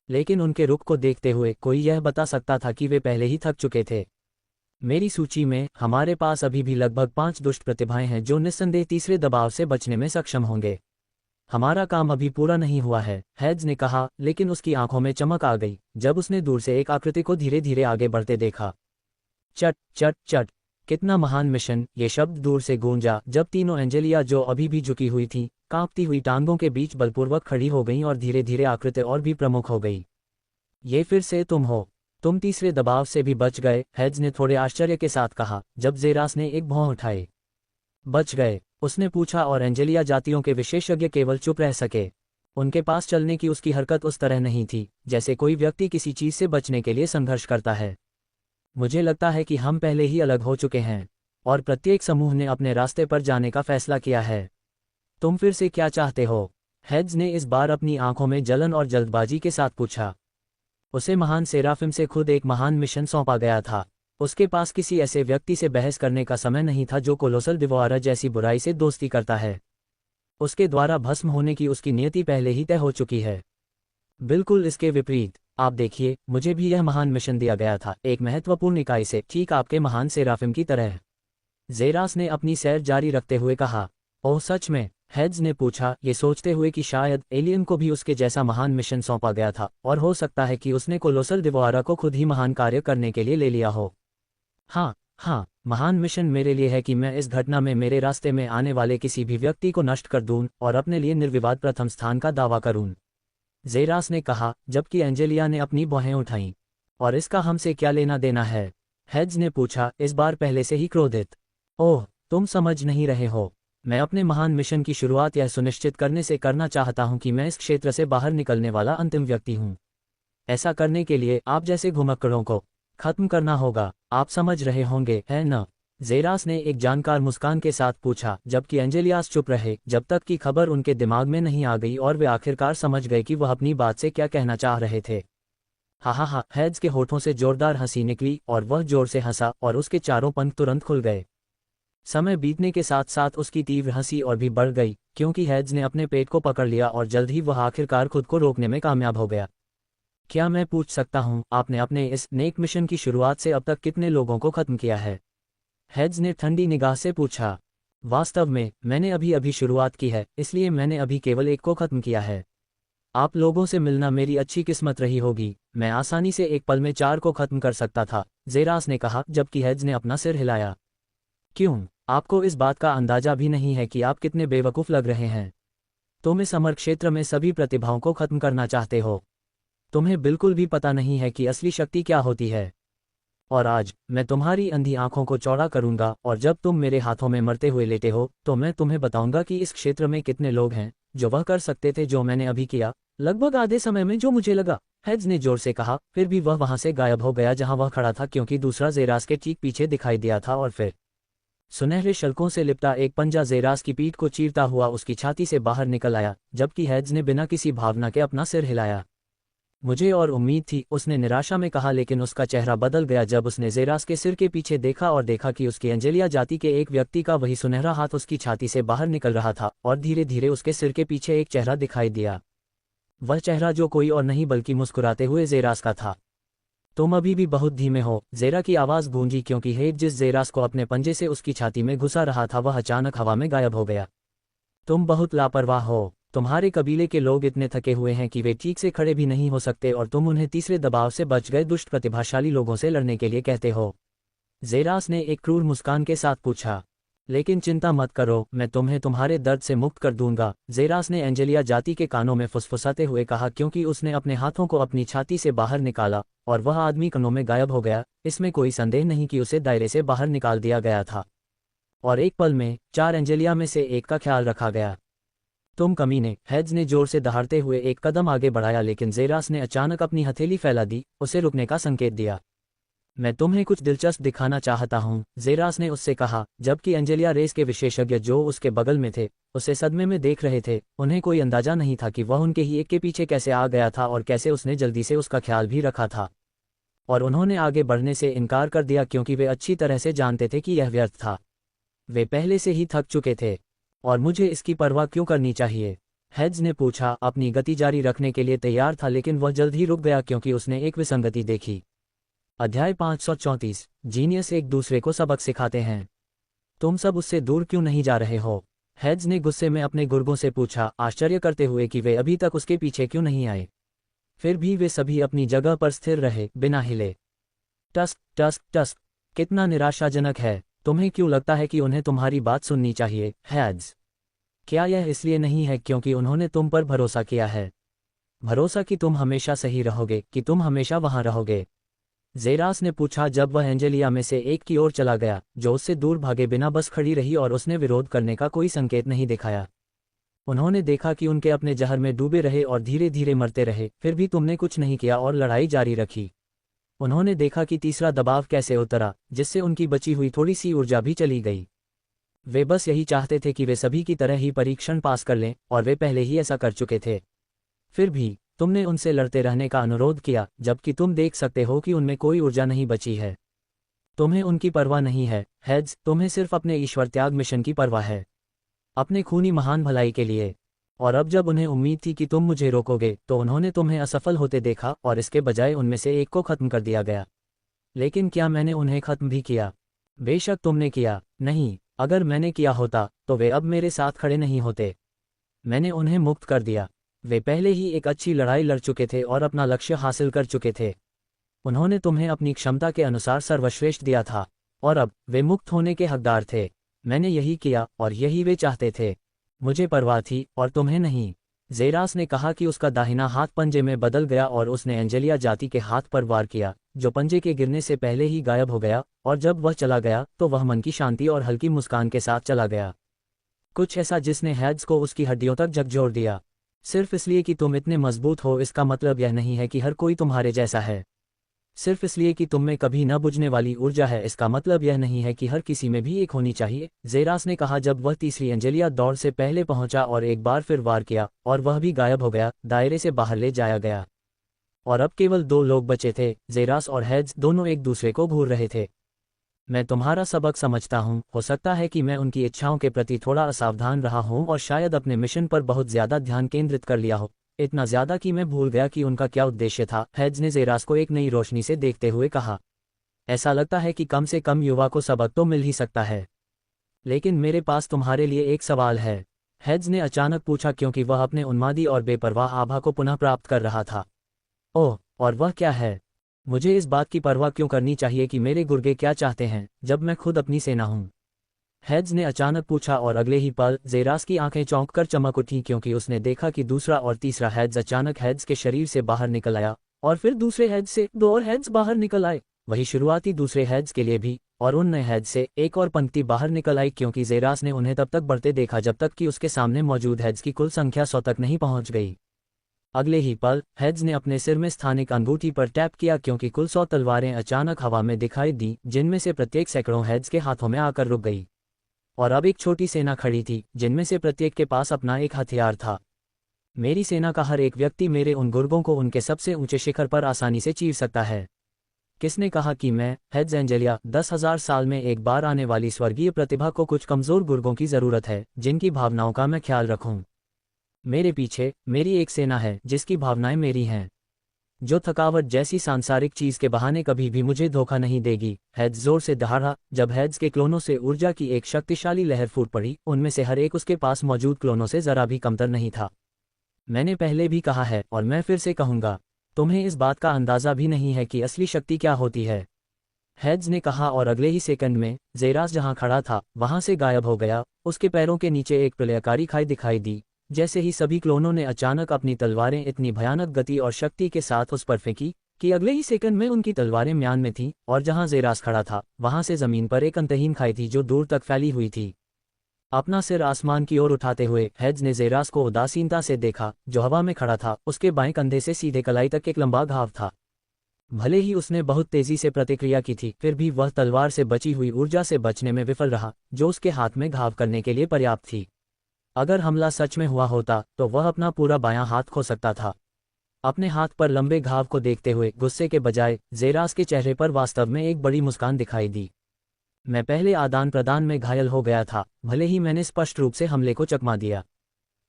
लेकिन उनके रुख को देखते हुए कोई यह बता सकता था कि वे पहले ही थक चुके थे। मेरी सूची में हमारे पास अभी भी लगभग 5 दुष्ट प्रतिभाएं हैं जो निस्संदेह तीसरे दबाव से बचने में सक्षम होंगे। हमारा काम अभी पूरा नहीं हुआ है, हेड्स ने कहा, लेकिन उसकी आंखों में चमक आ गई जब उसने दूर से एक आकृति को धीरे धीरे आगे बढ़ते देखा। चट चट चट, कितना महान मिशन, ये शब्द दूर से गूंजा जब तीनों एंजेलिया जो अभी भी झुकी हुई थीं, कांपती हुई टांगों के बीच बलपूर्वक खड़ी हो गईं और धीरे धीरे आकृति और भी प्रमुख हो गई। ये फिर से तुम हो, तुम तीसरे दबाव से भी बच गए, हेड्स ने थोड़े आश्चर्य के साथ कहा जब जेरास ने एक भौं उठाई। बच गए? उसने पूछा और एंजेलिया जातियों के विशेषज्ञ केवल चुप रह सके। उनके पास चलने की उसकी हरकत उस तरह नहीं थी जैसे कोई व्यक्ति किसी चीज से बचने के लिए संघर्ष करता है। मुझे लगता है कि हम पहले ही अलग हो चुके हैं और प्रत्येक समूह ने अपने रास्ते पर जाने का फैसला किया है। तुम फिर से क्या चाहते हो? हेड्स ने इस बार अपनी आंखों में जलन और जल्दबाजी के साथ पूछा। उसे महान सेराफिम से खुद एक महान मिशन सौंपा गया था। उसके पास किसी ऐसे व्यक्ति से बहस करने का समय नहीं था जो कोलोसल डिवोआरर जैसी बुराई से दोस्ती करता है। उसके द्वारा भस्म होने की उसकी नियति पहले ही तय हो चुकी है। बिल्कुल इसके विपरीत, आप देखिए, मुझे भी यह महान मिशन दिया गया था, एक महत्वपूर्ण इकाई से, ठीक आपके महान सेराफिम की तरह। जेरास ने अपनी सैर जारी रखते हुए कहा। ओह सच में? हेड्स ने पूछा, ये सोचते हुए कि शायद एलियन को भी उसके जैसा महान मिशन सौंपा गया था और हो सकता है कि उसने कोलोसल डिवोआरर को खुद ही महान कार्य करने के लिए ले लिया हो। हाँ, महान मिशन मेरे लिए है कि मैं इस घटना में मेरे रास्ते में आने वाले किसी भी व्यक्ति को नष्ट कर दूं और अपने लिए निर्विवाद प्रथम स्थान का दावा करूं, जेरास ने कहा, जबकि एंजेलिया ने अपनी भौहें उठाईं। और इसका हमसे क्या लेना देना है? हेड्स ने पूछा, इस बार पहले से ही क्रोधित। ओह, तुम समझ नहीं रहे हो। मैं अपने महान मिशन की शुरुआत यह सुनिश्चित करने से करना चाहता हूं कि मैं इस क्षेत्र से बाहर निकलने वाला अंतिम व्यक्ति हूं। ऐसा करने के लिए आप जैसे घुमक्कड़ों को खत्म करना होगा। आप समझ रहे होंगे, है न? जेरास ने एक जानकार मुस्कान के साथ पूछा, जबकि एंजेलियास चुप रहे जब तक कि खबर उनके दिमाग में नहीं आ गई और वे आखिरकार समझ गए कि वह अपनी बात से क्या कहना चाह रहे थे। हा, हेड्स के होठों से जोरदार हंसी निकली और वह जोर से हंसा और उसके चारों पंख तुरंत खुल गए। समय बीतने के साथ साथ उसकी तीव्र हंसी और भी बढ़ गई क्योंकि हेड्स ने अपने पेट को पकड़ लिया और जल्द ही वह आखिरकार खुद को रोकने में कामयाब हो गया। क्या मैं पूछ सकता हूं, आपने अपने इस नेक मिशन की शुरुआत से अब तक कितने लोगों को खत्म किया है? हेड्स ने ठंडी निगाह से पूछा। वास्तव में मैंने अभी अभी शुरुआत की है, इसलिए मैंने अभी केवल एक को खत्म किया है। आप लोगों से मिलना मेरी अच्छी किस्मत रही होगी, मैं आसानी से एक पल में 4 को खत्म कर सकता था, ज़ेरास ने कहा, जबकि हेड्स ने अपना सिर हिलाया। क्यों, आपको इस बात का अंदाजा भी नहीं है कि आप कितने बेवकूफ़ लग रहे हैं? तुम इस अमर क्षेत्र में सभी प्रतिभाओं को खत्म करना चाहते हो। तुम्हें बिल्कुल भी पता नहीं है कि असली शक्ति क्या होती है। और आज मैं तुम्हारी अंधी आंखों को चौड़ा करूंगा, और जब तुम मेरे हाथों में मरते हुए लेटे हो तो मैं तुम्हें बताऊंगा कि इस क्षेत्र में कितने लोग हैं जो वह कर सकते थे जो मैंने अभी किया, लगभग आधे समय में जो मुझे लगा, हेड्स ने जोर से कहा। फिर भी वह वहां से गायब हो गया जहां वह खड़ा था, क्योंकि दूसरा ज़ेरास के ठीक पीछे दिखाई दिया था, और फिर सुनहरे शल्कों से लिपटा एक पंजा ज़ेरास की पीठ को चीरता हुआ उसकी छाती से बाहर निकल आया, जबकि हेड्स ने बिना किसी भावना के अपना सिर हिलाया। मुझे और उम्मीद थी, उसने निराशा में कहा, लेकिन उसका चेहरा बदल गया जब उसने ज़ेरास के सिर के पीछे देखा और देखा कि उसकी एंजेलिया जाति के एक व्यक्ति का वही सुनहरा हाथ उसकी छाती से बाहर निकल रहा था, और धीरे धीरे उसके सिर के पीछे एक चेहरा दिखाई दिया। वह चेहरा जो कोई और नहीं बल्कि मुस्कुराते हुए ज़ेरास का था। तुम अभी भी बहुत धीमे हो, ज़ेरा की आवाज़ गूंजी, क्योंकि हेड जिस ज़ेरास को अपने पंजे से उसकी छाती में घुसा रहा था वह अचानक हवा में गायब हो गया। तुम बहुत लापरवाह हो, तुम्हारे कबीले के लोग इतने थके हुए हैं कि वे ठीक से खड़े भी नहीं हो सकते, और तुम उन्हें तीसरे दबाव से बच गए दुष्ट प्रतिभाशाली लोगों से लड़ने के लिए कहते हो। ज़ेरास ने एक क्रूर मुस्कान के साथ पूछा। लेकिन चिंता मत करो, मैं तुम्हें तुम्हारे दर्द से मुक्त कर दूंगा, ज़ेरास ने एंजेलिया जाति के कानों में फुसफुसाते हुए कहा, क्योंकि उसने अपने हाथों को अपनी छाती से बाहर निकाला और वह आदमी कणों में गायब हो गया। इसमें कोई संदेह नहीं कि उसे दायरे से बाहर निकाल दिया गया था, और एक पल में 4 एंजेलिया में से एक का ख्याल रखा गया। तुम कमीने, हेड्स ने जोर से दहाड़ते हुए एक कदम आगे बढ़ाया, लेकिन ज़ेरास ने अचानक अपनी हथेली फैला दी, उसे रुकने का संकेत दिया। मैं तुम्हें कुछ दिलचस्प दिखाना चाहता हूँ, ज़ेरास ने उससे कहा, जबकि एंजेलिया रेस के विशेषज्ञ जो उसके बगल में थे उसे सदमे में देख रहे थे। उन्हें कोई अंदाजा नहीं था कि वह उनके ही एक के पीछे कैसे आ गया था और कैसे उसने जल्दी से उसका ख्याल भी रखा था, और उन्होंने आगे बढ़ने से इनकार कर दिया क्योंकि वे अच्छी तरह से जानते थे कि यह व्यर्थ था। वे पहले से ही थक चुके थे, और मुझे इसकी परवाह क्यों करनी चाहिए? हेड्स ने पूछा, अपनी गति जारी रखने के लिए तैयार था, लेकिन वह जल्द ही रुक गया क्योंकि उसने एक विसंगति देखी। अध्याय 534। जीनियस एक दूसरे को सबक सिखाते हैं। तुम सब उससे दूर क्यों नहीं जा रहे हो? हेड्स ने गुस्से में अपने गुर्गों से पूछा, आश्चर्य करते हुए कि वे अभी तक उसके पीछे क्यों नहीं आए। फिर भी वे सभी अपनी जगह पर स्थिर रहे, बिना हिले। टस्क टस्क टस्क, कितना निराशाजनक है। तुम्हें क्यों लगता है कि उन्हें तुम्हारी बात सुननी चाहिए, हेड्स? क्या यह इसलिए नहीं है क्योंकि उन्होंने तुम पर भरोसा किया है? भरोसा कि तुम हमेशा सही रहोगे, कि तुम हमेशा वहां रहोगे? ज़ेरास ने पूछा जब वह एंजेलिया में से एक की ओर चला गया, जो उससे दूर भागे बिना बस खड़ी रही और उसने विरोध करने का कोई संकेत नहीं दिखाया। उन्होंने देखा कि उनके अपने जहर में डूबे रहे और धीरे धीरे मरते रहे, फिर भी तुमने कुछ नहीं किया और लड़ाई जारी रखी। उन्होंने देखा कि तीसरा दबाव कैसे उतरा, जिससे उनकी बची हुई थोड़ी सी ऊर्जा भी चली गई। वे बस यही चाहते थे कि वे सभी की तरह ही परीक्षण पास कर लें, और वे पहले ही ऐसा कर चुके थे। फिर भी तुमने उनसे लड़ते रहने का अनुरोध किया, जबकि तुम देख सकते हो कि उनमें कोई ऊर्जा नहीं बची है। तुम्हें उनकी परवाह नहीं है, हेड्स, तुम्हें सिर्फ अपने ईश्वर त्याग मिशन की परवाह है, अपने खूनी महान भलाई के लिए। और अब जब उन्हें उम्मीद थी कि तुम मुझे रोकोगे, तो उन्होंने तुम्हें असफल होते देखा और इसके बजाय उनमें से एक को खत्म कर दिया गया। लेकिन क्या मैंने उन्हें खत्म भी किया? बेशक तुमने किया। नहीं, अगर मैंने किया होता तो वे अब मेरे साथ खड़े नहीं होते। मैंने उन्हें मुक्त कर दिया। वे पहले ही एक अच्छी लड़ाई लड़ चुके थे और अपना लक्ष्य हासिल कर चुके थे। उन्होंने तुम्हें अपनी क्षमता के अनुसार सर्वश्रेष्ठ दिया था, और अब वे मुक्त होने के हकदार थे। मैंने यही किया और यही वे चाहते थे। मुझे परवाह थी और तुम्हें नहीं। ज़ेरास ने कहा कि उसका दाहिना हाथ पंजे में बदल गया और उसने एंजेलिया जाति के हाथ पर वार किया, जो पंजे के गिरने से पहले ही गायब हो गया, और जब वह चला गया तो वह मन की शांति और हल्की मुस्कान के साथ चला गया। कुछ ऐसा जिसने हेड्स को उसकी हड्डियों तक झकझोर दिया। सिर्फ इसलिए कि तुम इतने मजबूत हो, इसका मतलब यह नहीं है कि हर कोई तुम्हारे जैसा है। सिर्फ इसलिए कि तुम में कभी न बुझने वाली ऊर्जा है, इसका मतलब यह नहीं है कि हर किसी में भी एक होनी चाहिए, ज़ेरास ने कहा जब वह तीसरी एंजेलिया दौड़ से पहले पहुंचा और एक बार फिर वार किया, और वह भी गायब हो गया, दायरे से बाहर ले जाया गया। और अब केवल 2 लोग बचे थे, ज़ेरास और हेड्स, दोनों एक दूसरे को घूर रहे थे। मैं तुम्हारा सबक समझता हूँ, हो सकता है कि मैं उनकी इच्छाओं के प्रति थोड़ा असावधान रहा हूँ और शायद अपने मिशन पर बहुत ज़्यादा ध्यान केंद्रित कर लिया हो, इतना ज़्यादा कि मैं भूल गया कि उनका क्या उद्देश्य था, हेड्स ने ज़ेरास को एक नई रोशनी से देखते हुए कहा। ऐसा लगता है कि कम से कम युवा को सबक तो मिल ही सकता है। लेकिन मेरे पास तुम्हारे लिए एक सवाल है, हेड्स ने अचानक पूछा क्योंकि वह अपने उन्मादी और बेपरवाह आभा को पुनः प्राप्त कर रहा था। ओह, और वह क्या है? मुझे इस बात की परवाह क्यों करनी चाहिए कि मेरे गुर्गे क्या चाहते हैं, जब मैं खुद अपनी सेना हूँ? हेड्स ने अचानक पूछा और अगले ही पल ज़ेरास की आंखें चौंक कर चमक उठीं क्योंकि उसने देखा कि दूसरा और तीसरा हेड्स अचानक हेड्स के शरीर से बाहर निकल आया, और फिर दूसरे हेड्स से दो और हेड्स बाहर निकल आए, वही शुरुआती दूसरे हेड्स के लिए भी, और उन नए हेड्स से एक और पंक्ति बाहर निकल आई क्योंकि ज़ेरास ने उन्हें तब तक बढ़ते देखा जब तक कि उसके सामने मौजूद हेड्स की कुल संख्या 100 तक नहीं पहुंच गई। अगले ही पल हेड्स ने अपने सिर में स्थानिक अंगूठी पर टैप किया क्योंकि कुल 100 तलवारें अचानक हवा में दिखाई दी, जिनमें से प्रत्येक सैकड़ों हेड्स के हाथों में आकर रुक गई। और अब एक छोटी सेना खड़ी थी, जिनमें से प्रत्येक के पास अपना एक हथियार था। मेरी सेना का हर एक व्यक्ति मेरे उन गुर्गों को उनके सबसे ऊंचे शिखर पर आसानी से चीर सकता है। किसने कहा कि मैं, हेड्स एंजेलिया, 10,000 साल में एक बार आने वाली स्वर्गीय प्रतिभा को कुछ कमजोर गुर्गों की जरूरत है, जिनकी भावनाओं का मैं ख्याल रखूं। मेरे पीछे मेरी एक सेना है जिसकी भावनाएं मेरी हैं, जो थकावट जैसी सांसारिक चीज के बहाने कभी भी मुझे धोखा नहीं देगी। हेड्स जोर से दहाड़ा। जब हेड्स के क्लोनों से ऊर्जा की एक शक्तिशाली लहर फूट पड़ी, उनमें से हर एक उसके पास मौजूद क्लोनों से जरा भी कमतर नहीं था। मैंने पहले भी कहा है और मैं फिर से कहूंगा, तुम्हें इस बात का अंदाजा भी नहीं है कि असली शक्ति क्या होती है, हेड्स ने कहा, और अगले ही सेकंड में ज़ेरास जहां खड़ा था वहां से गायब हो गया। उसके पैरों के नीचे एक प्रलयकारी खाई दिखाई दी। जैसे ही सभी क्लोनों ने अचानक अपनी तलवारें इतनी भयानक गति और शक्ति के साथ उस पर फेंकी कि अगले ही सेकंड में उनकी तलवारें म्यान में थीं, और जहां ज़ेरास खड़ा था वहां से जमीन पर एक अंतहीन खाई थी जो दूर तक फैली हुई थी। अपना सिर आसमान की ओर उठाते हुए हेड्स ने ज़ेरास को उदासीनता से देखा, जो हवा में खड़ा था। उसके बाएं कंधे से सीधे कलाई तक एक लंबा घाव था। भले ही उसने बहुत तेजी से प्रतिक्रिया की थी, फिर भी वह तलवार से बची हुई ऊर्जा से बचने में विफल रहा, जो उसके हाथ में घाव करने के लिए पर्याप्त थी। अगर हमला सच में हुआ होता तो वह अपना पूरा बायां हाथ खो सकता था। अपने हाथ पर लंबे घाव को देखते हुए गुस्से के बजाय ज़ेरास के चेहरे पर वास्तव में एक बड़ी मुस्कान दिखाई दी। मैं पहले आदान प्रदान में घायल हो गया था, भले ही मैंने स्पष्ट रूप से हमले को चकमा दिया,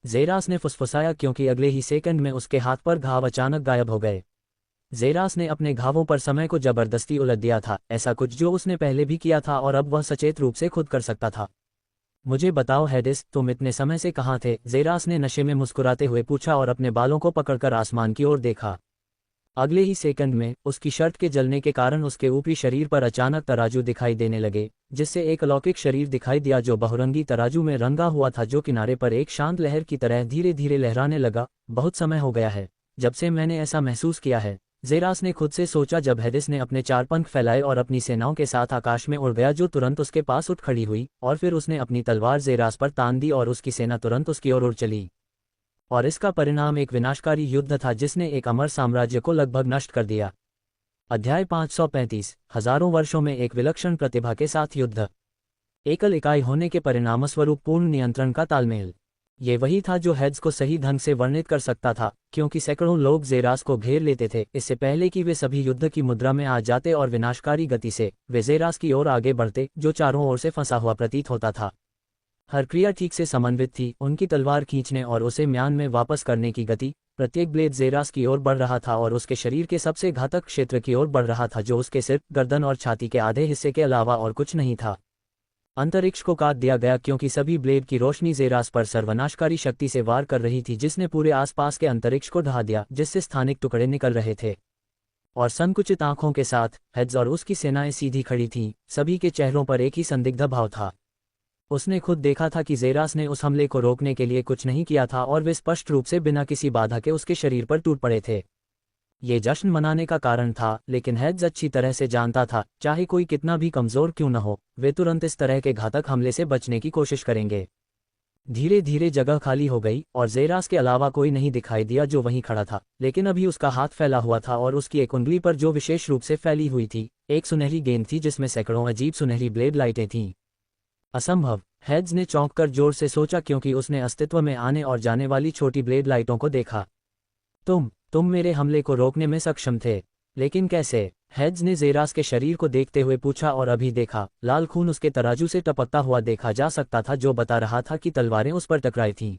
ज़ेरास ने फुसफुसाया क्योंकि अगले ही सेकंड में उसके हाथ पर घाव अचानक गायब हो गए। ज़ेरास ने अपने घावों पर समय को जबरदस्ती उलट दिया था, ऐसा कुछ जो उसने पहले भी किया था और अब वह सचेत रूप से खुद कर सकता था। मुझे बताओ हेडिस, तुम इतने समय से कहाँ थे? ज़ेरास ने नशे में मुस्कुराते हुए पूछा और अपने बालों को पकड़कर आसमान की ओर देखा। अगले ही सेकंड में उसकी शर्ट के जलने के कारण उसके ऊपरी शरीर पर अचानक तराजू दिखाई देने लगे, जिससे एक अलौकिक शरीर दिखाई दिया जो बहुरंगी तराजू में रंगा हुआ था, जो किनारे पर एक शांत लहर की तरह धीरे धीरे लहराने लगा। बहुत समय हो गया है जब से मैंने ऐसा महसूस किया है, ज़ेरास ने खुद से सोचा जब हेडिस ने अपने 4 पंख फैलाए और अपनी सेनाओं के साथ आकाश में उड़ गया, जो तुरंत उसके पास उठ खड़ी हुई, और फिर उसने अपनी तलवार ज़ेरास पर तान दी और उसकी सेना तुरंत उसकी ओर उड़ चली। और इसका परिणाम एक विनाशकारी युद्ध था जिसने एक अमर साम्राज्य को लगभग नष्ट कर दिया। अध्याय 535, हजारों वर्षों में एक विलक्षण प्रतिभा के साथ युद्ध। एकल इकाई होने के परिणामस्वरूप पूर्ण नियंत्रण का तालमेल। ये वही था जो हेड्स को सही ढंग से वर्णित कर सकता था, क्योंकि सैकड़ों लोग ज़ेरास को घेर लेते थे इससे पहले कि वे सभी युद्ध की मुद्रा में आ जाते, और विनाशकारी गति से वे ज़ेरास की ओर आगे बढ़ते, जो चारों ओर से फंसा हुआ प्रतीत होता था। हर क्रिया ठीक से समन्वित थी, उनकी तलवार खींचने और उसे म्यान में वापस करने की गति। प्रत्येक ब्लेड ज़ेरास की ओर बढ़ रहा था और उसके शरीर के सबसे घातक क्षेत्र की ओर बढ़ रहा था, जो उसके सिर, गर्दन और छाती के आधे हिस्से के अलावा और कुछ नहीं था। अंतरिक्ष को काट दिया गया क्योंकि सभी ब्लेड की रोशनी ज़ेरास पर सर्वनाशकारी शक्ति से वार कर रही थी, जिसने पूरे आसपास के अंतरिक्ष को ढहा दिया, जिससे स्थानिक टुकड़े निकल रहे थे। और संकुचित आंखों के साथ हेड्स और उसकी सेनाएं सीधी खड़ी थीं, सभी के चेहरों पर एक ही संदिग्ध भाव था। उसने खुद देखा था कि ज़ेरास ने उस हमले को रोकने के लिए कुछ नहीं किया था, और वे स्पष्ट रूप से बिना किसी बाधा के उसके शरीर पर टूट पड़े थे। ये जश्न मनाने का कारण था, लेकिन हेड्स अच्छी तरह से जानता था, चाहे कोई कितना भी कमज़ोर क्यों न हो, वे तुरंत इस तरह के घातक हमले से बचने की कोशिश करेंगे। धीरे धीरे जगह खाली हो गई और ज़ेरास के अलावा कोई नहीं दिखाई दिया जो वहीं खड़ा था, लेकिन अभी उसका हाथ फैला हुआ था और उसकी एक उंगली पर, जो विशेष रूप से फैली हुई थी, एक सुनहरी गेंद थी जिसमें सैकड़ों अजीब सुनहरी ब्लेड लाइटें थीं। असंभव, हेड्स ने चौंक कर जोर से सोचा क्योंकि उसने अस्तित्व में आने और जाने वाली छोटी ब्लेड लाइटों को देखा। तुम मेरे हमले को रोकने में सक्षम थे, लेकिन कैसे? हेड्स ने ज़ेरास के शरीर को देखते हुए पूछा, और अभी देखा, लाल खून उसके तराजू से टपकता हुआ देखा जा सकता था, जो बता रहा था कि तलवारें उस पर टकराई थीं।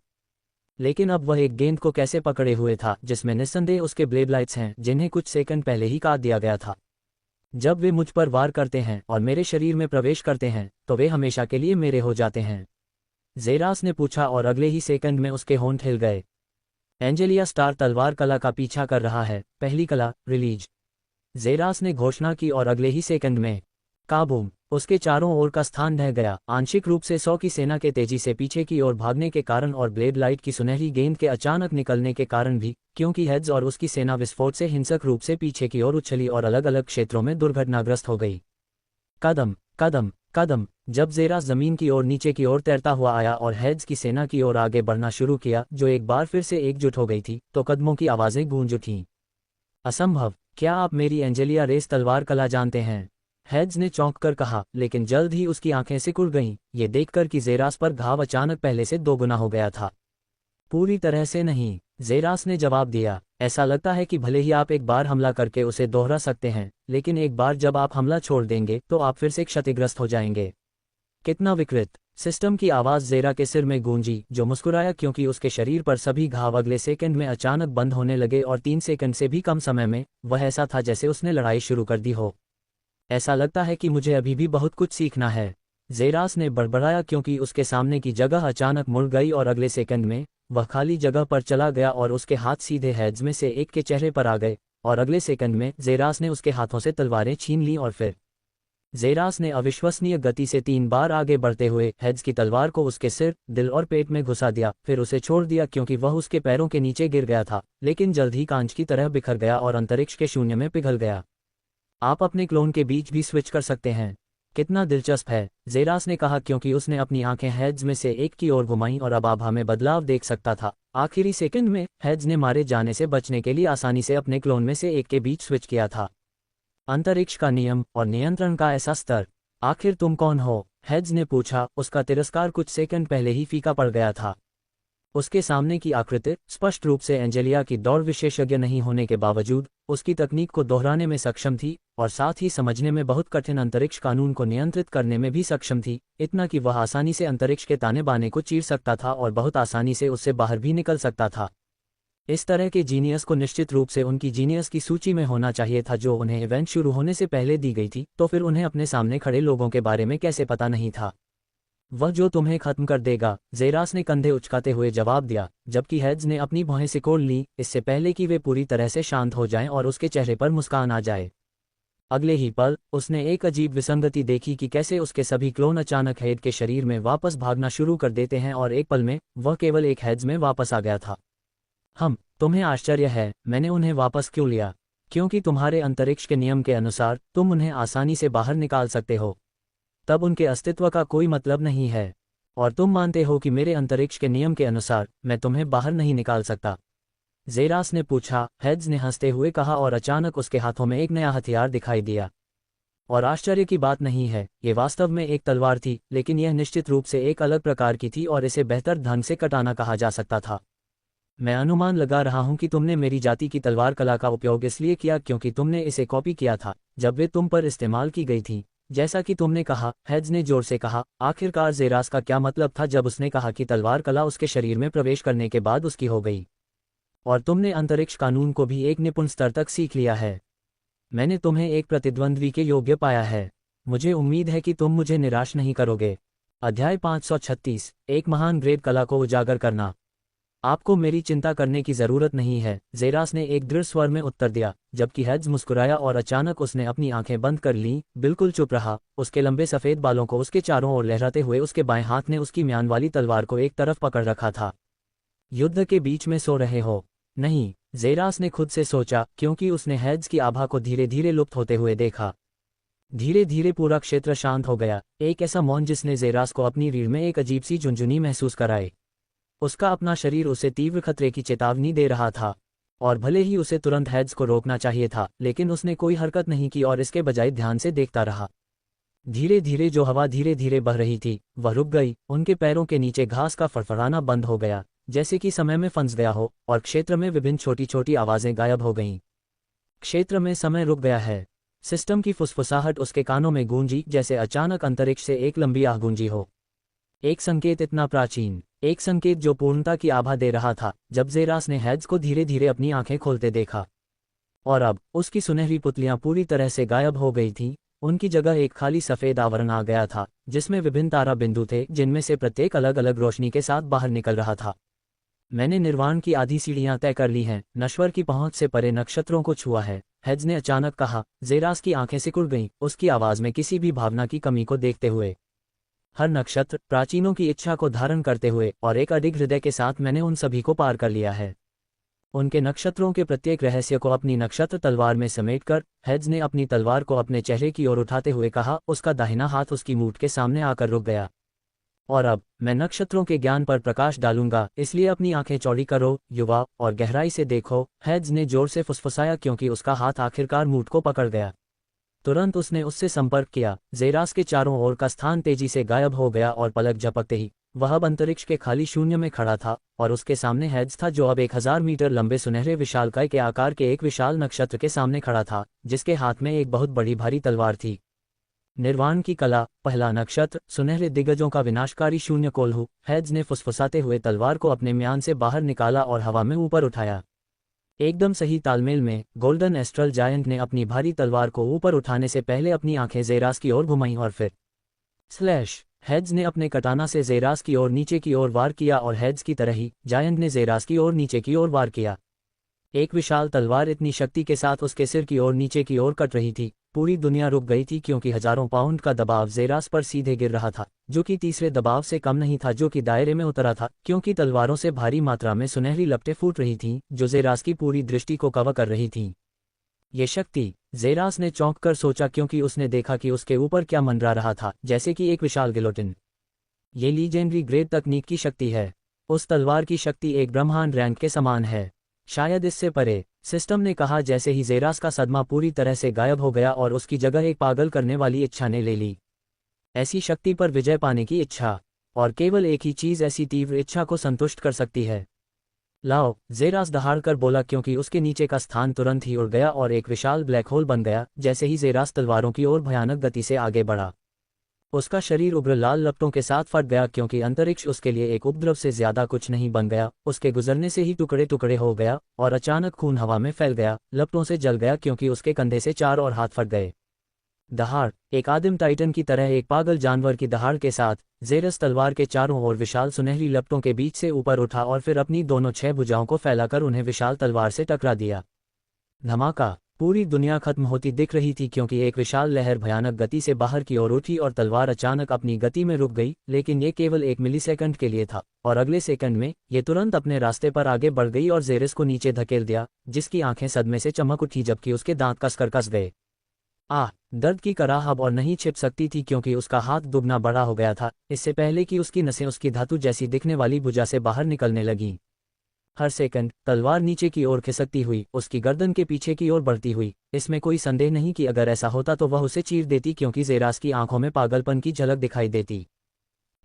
लेकिन अब वह एक गेंद को कैसे पकड़े हुए था, जिसमें निस्संदेह उसके ब्लेड लाइट्स हैं, जिन्हें कुछ सेकंड पहले ही काट दिया गया था। जब वे मुझ पर वार करते हैं और मेरे शरीर में प्रवेश करते हैं तो वे हमेशा के लिए मेरे हो जाते हैं। ज़ेरास ने पूछा और अगले ही सेकंड में उसके होंठ हिल गए। एंजेलिया स्टार तलवार कला का पीछा कर रहा है, पहली कला, रिलीज। ज़ेरास ने घोषणा की और अगले ही सेकंड में काबूम, उसके चारों ओर का स्थान ढह गया, आंशिक रूप से 100 की सेना के तेजी से पीछे की ओर भागने के कारण और ब्लेड लाइट की सुनहरी गेंद के अचानक निकलने के कारण भी, क्योंकि हेड्स और उसकी सेना विस्फोट से हिंसक रूप से पीछे की ओर उछली और अलग अलग क्षेत्रों में दुर्घटनाग्रस्त हो गई। कदम कदम कदम। जब ज़ेरास जमीन की ओर नीचे की ओर तैरता हुआ आया और हेड्स की सेना की ओर आगे बढ़ना शुरू किया, जो एक बार फिर से एकजुट हो गई थी, तो कदमों की आवाज़ें गूंज उठीं। असंभव, क्या आप मेरी एंजेलिया रेस तलवार कला जानते हैं? हेड्स ने चौंक कर कहा, लेकिन जल्द ही उसकी आंखें सिकुड़ गईं, ये देखकर कि ज़ेरास पर घाव अचानक पहले से 2 गुना हो गया था। पूरी तरह से नहीं, ज़ेरास ने जवाब दिया। ऐसा लगता है कि भले ही आप एक बार हमला करके उसे दोहरा सकते हैं, लेकिन एक बार जब आप हमला छोड़ देंगे तो आप फिर से क्षतिग्रस्त हो जाएंगे। कितना विकृत! सिस्टम की आवाज़ ज़ेरा के सिर में गूंजी, जो मुस्कुराया क्योंकि उसके शरीर पर सभी घाव अगले सेकंड में अचानक बंद होने लगे और 3 सेकंड से भी कम समय में वह ऐसा था जैसे उसने लड़ाई शुरू कर दी हो। ऐसा लगता है कि मुझे अभी भी बहुत कुछ सीखना है, ज़ेरास ने बड़बड़ाया क्योंकि उसके सामने की जगह अचानक मुड़ गई और अगले सेकंड में वह खाली जगह पर चला गया और उसके हाथ सीधे हेड्स में से एक के चेहरे पर आ गए और अगले सेकंड में ज़ेरास ने उसके हाथों से तलवारें छीन लीं और फिर ज़ेरास ने अविश्वसनीय गति से 3 बार आगे बढ़ते हुए हेड्स की तलवार को उसके सिर, दिल और पेट में घुसा दिया, फिर उसे छोड़ दिया क्योंकि वह उसके पैरों के नीचे गिर गया था, लेकिन जल्द ही कांच की तरह बिखर गया और अंतरिक्ष के शून्य में पिघल गया। आप अपने क्लोन के बीच भी स्विच कर सकते हैं। कितना दिलचस्प है, ज़ेरास ने कहा क्योंकि उसने अपनी आंखें हेड्स में से एक की ओर घुमाईं और अब आभा में बदलाव देख सकता था। आखिरी सेकंड में हेड्स ने मारे जाने से बचने के लिए आसानी से अपने क्लोन में से एक के बीच स्विच किया था। अंतरिक्ष का नियम और नियंत्रण का ऐसा स्तर। आखिर तुम कौन हो? हेड्स ने पूछा, उसका तिरस्कार कुछ सेकंड पहले ही फीका पड़ गया था। उसके सामने की आकृति स्पष्ट रूप से एंजेलिया की दौड़ विशेषज्ञ नहीं होने के बावजूद उसकी तकनीक को दोहराने में सक्षम थी और साथ ही समझने में बहुत कठिन अंतरिक्ष कानून को नियंत्रित करने में भी सक्षम थी, इतना कि वह आसानी से अंतरिक्ष के ताने बाने को चीर सकता था और बहुत आसानी से उससे बाहर भी निकल सकता था। इस तरह के जीनियस को निश्चित रूप से उनकी जीनियस की सूची में होना चाहिए था जो उन्हें इवेंट शुरू होने से पहले दी गई थी, तो फिर उन्हें अपने सामने खड़े लोगों के बारे में कैसे पता नहीं था? वह जो तुम्हें खत्म कर देगा, ज़ेरास ने कंधे उचकाते हुए जवाब दिया, जबकि हेड्स ने अपनी भौहें सिकोड़ ली, इससे पहले कि वे पूरी तरह से शांत हो जाएं और उसके चेहरे पर मुस्कान आ जाए। अगले ही पल उसने एक अजीब विसंगति देखी कि कैसे उसके सभी क्लोन अचानक हेड के शरीर में वापस भागना शुरू कर देते हैं और एक पल में वह केवल एक हेड्स में वापस आ गया था। तुम्हें आश्चर्य है मैंने उन्हें वापस क्यों लिया? क्योंकि तुम्हारे अंतरिक्ष के नियम के अनुसार तुम उन्हें आसानी से बाहर निकाल सकते हो। तब उनके अस्तित्व का कोई मतलब नहीं है। और तुम मानते हो कि मेरे अंतरिक्ष के नियम के अनुसार मैं तुम्हें बाहर नहीं निकाल सकता? ज़ेरास ने पूछा। हेड्स ने हंसते हुए कहा और अचानक उसके हाथों में एक नया हथियार दिखाई दिया। और आश्चर्य की बात नहीं है, ये वास्तव में एक तलवार थी, लेकिन यह निश्चित रूप से एक अलग प्रकार की थी और इसे बेहतर ढंग से कटाना कहा जा सकता था। मैं अनुमान लगा रहा हूं कि तुमने मेरी जाति की तलवार कला का उपयोग इसलिए किया क्योंकि तुमने इसे कॉपी किया था जब वे तुम पर इस्तेमाल की गई थी, जैसा कि तुमने कहा, हेड्स ने जोर से कहा। आखिरकार ज़ेरास का क्या मतलब था जब उसने कहा कि तलवार कला उसके शरीर में प्रवेश करने के बाद उसकी हो गई? और तुमने अंतरिक्ष कानून को भी एक निपुण स्तर तक सीख लिया है। मैंने तुम्हें एक प्रतिद्वंद्वी के योग्य पाया है। मुझे उम्मीद है कि तुम मुझे निराश नहीं करोगे। अध्याय 536, एक महान ग्रेड कला को उजागर करना। आपको मेरी चिंता करने की जरूरत नहीं है, ज़ेरास ने एक दृढ़ स्वर में उत्तर दिया, जबकि हेड्स मुस्कुराया और अचानक उसने अपनी आंखें बंद कर लीं, बिल्कुल चुप रहा। उसके लंबे सफ़ेद बालों को उसके चारों ओर लहराते हुए उसके बाएं हाथ ने उसकी म्यान वाली तलवार को एक तरफ पकड़ रखा था। युद्ध के बीच में सो रहे हो? नहीं, ज़ेरास ने खुद से सोचा, क्योंकि उसने हेड्स की आभा को धीरे धीरे लुप्त होते हुए देखा। धीरे धीरे पूरा क्षेत्र शांत हो गया, एक ऐसा मौन जिसने ज़ेरास को अपनी रीढ़ में एक अजीब सी झुंझुनी महसूस कराई। उसका अपना शरीर उसे तीव्र खतरे की चेतावनी दे रहा था, और भले ही उसे तुरंत हेड्स को रोकना चाहिए था, लेकिन उसने कोई हरकत नहीं की और इसके बजाय ध्यान से देखता रहा। धीरे धीरे जो हवा धीरे धीरे बह रही थी वह रुक गई, उनके पैरों के नीचे घास का फड़फड़ाना बंद हो गया, जैसे कि समय में फंस गया हो, और क्षेत्र में विभिन्न छोटी छोटी आवाज़ें गायब हो गईं। क्षेत्र में समय रुक गया है। सिस्टम की फुसफुसाहट उसके कानों में गूंजी जैसे अचानक अंतरिक्ष से एक लंबी आह गूंजी हो। एक संकेत इतना प्राचीन, एक संकेत जो पूर्णता की आभा दे रहा था। जब ज़ेरास ने हेड्स को धीरे धीरे अपनी आंखें खोलते देखा, और अब उसकी सुनहरी पुतलियां पूरी तरह से गायब हो गई थीं। उनकी जगह एक खाली सफ़ेद आवरण आ गया था, जिसमें विभिन्न तारा बिंदु थे, जिनमें से प्रत्येक अलग अलग रोशनी के साथ बाहर निकल रहा था। मैंने निर्वाण की आधी सीढ़ियां तय कर ली हैं, नश्वर की पहुंच से परे नक्षत्रों को छुआ है, हेड्स ने अचानक कहा। जेरास की आंखें सिकुड़ गईं, उसकी आवाज में किसी भी भावना की कमी को देखते हुए। हर नक्षत्र प्राचीनों की इच्छा को धारण करते हुए और एक अडिग हृदय के साथ मैंने उन सभी को पार कर लिया है। उनके नक्षत्रों के प्रत्येक रहस्य को अपनी नक्षत्र तलवार में समेटकर हेड्स ने अपनी तलवार को अपने चेहरे की ओर उठाते हुए कहा। उसका दाहिना हाथ उसकी मूठ के सामने आकर रुक गया। और अब मैं नक्षत्रों के ज्ञान पर प्रकाश डालूंगा, इसलिए अपनी आंखें चौड़ी करो युवा, और गहराई से देखो। हेड्स ने जोर से फुसफुसाया क्योंकि उसका हाथ आखिरकार मूठ को पकड़ गया। तुरंत उसने उससे संपर्क किया। जेरास के चारों ओर का स्थान तेजी से गायब हो गया और पलक झपकते ही वह अब अंतरिक्ष के खाली शून्य में खड़ा था, और उसके सामने हेड्स था, जो अब 1000 मीटर लंबे सुनहरे विशालकाय के आकार के एक विशाल नक्षत्र के सामने खड़ा था, जिसके हाथ में एक बहुत बड़ी भारी तलवार थी। निर्वाण की कला, पहला नक्षत्र, सुनहरे दिग्गजों का विनाशकारी शून्य कोल्हू। हेड्स ने फुसफुसाते हुए तलवार को अपने म्यान से बाहर निकाला और हवा में ऊपर उठाया। एकदम सही तालमेल में गोल्डन एस्ट्रल जायंट ने अपनी भारी तलवार को ऊपर उठाने से पहले अपनी आंखें जेरास की ओर घुमाईं और फिर स्लैश। हेड्स ने अपने कटाना से जेरास की ओर नीचे की ओर वार किया और हेड्स की तरह ही जायंट ने जेरास की ओर नीचे की ओर वार किया। एक विशाल तलवार इतनी शक्ति के साथ उसके सिर की ओर नीचे की ओर कट रही थी। पूरी दुनिया रुक गई थी क्योंकि हजारों पाउंड का दबाव जेरास पर सीधे गिर रहा था, जो कि तीसरे दबाव से कम नहीं था जो कि दायरे में उतरा था, क्योंकि तलवारों से भारी मात्रा में सुनहरी लपटें फूट रही थीं जो जेरास की पूरी दृष्टि को कवर कर रही थीं। ये शक्ति, जेरास ने चौंक कर सोचा क्योंकि उसने देखा कि उसके ऊपर क्या मंडरा रहा था, जैसे कि एक विशाल गिलोटिन। ये लीजेंडरी ग्रेड तकनीक की शक्ति है। उस तलवार की शक्ति एक ब्रह्मांड रैंक के समान है, शायद इससे परे, सिस्टम ने कहा जैसे ही जेरास का सदमा पूरी तरह से गायब हो गया और उसकी जगह एक पागल करने वाली इच्छा ने ले ली। ऐसी शक्ति पर विजय पाने की इच्छा, और केवल एक ही चीज ऐसी तीव्र इच्छा को संतुष्ट कर सकती है। लाओ, जेरास दहाड़कर बोला क्योंकि उसके नीचे का स्थान तुरंत ही उड़ गया और एक विशाल ब्लैक होल बन गया जैसे ही जेरास तलवारों की ओर भयानक गति से आगे बढ़ा। उसका शरीर उग्र लाल लपटों के साथ फट गया क्योंकि अंतरिक्ष उसके लिए एक उपद्रव से ज्यादा कुछ नहीं बन गया। उसके गुजरने से ही टुकड़े टुकड़े हो गया और अचानक खून हवा में फैल गया, लपटों से जल गया क्योंकि उसके कंधे से चार और हाथ फट गए। दहाड़, एक आदिम टाइटन की तरह एक पागल जानवर की दहाड़ के साथ जेरस तलवार के चारों ओर विशाल सुनहरी लपटों के बीच से ऊपर उठा और फिर अपनी दोनों 6 भुजाओं को फैलाकर उन्हें विशाल तलवार से टकरा दिया। धमाका, पूरी दुनिया खत्म होती दिख रही थी क्योंकि एक विशाल लहर भयानक गति से बाहर की ओर उठी और तलवार अचानक अपनी गति में रुक गई, लेकिन ये केवल 1 मिलीसेकंड के लिए था और अगले सेकंड में ये तुरंत अपने रास्ते पर आगे बढ़ गई और जेरस को नीचे धकेल दिया, जिसकी आंखें सदमे से चमक उठी जबकि उसके दांत कसकर कस गए। दर्द की कराह अब और नहीं छिप सकती थी क्योंकि उसका हाथ दुगना बड़ा हो गया था, इससे पहले कि उसकी नसें उसकी धातु जैसी दिखने वाली भुजा से बाहर निकलने लगीं। हर सेकंड तलवार नीचे की ओर खिसकती हुई उसकी गर्दन के पीछे की ओर बढ़ती हुई। इसमें कोई संदेह नहीं कि अगर ऐसा होता तो वह उसे चीर देती क्योंकि जेरास की आंखों में पागलपन की झलक दिखाई देती।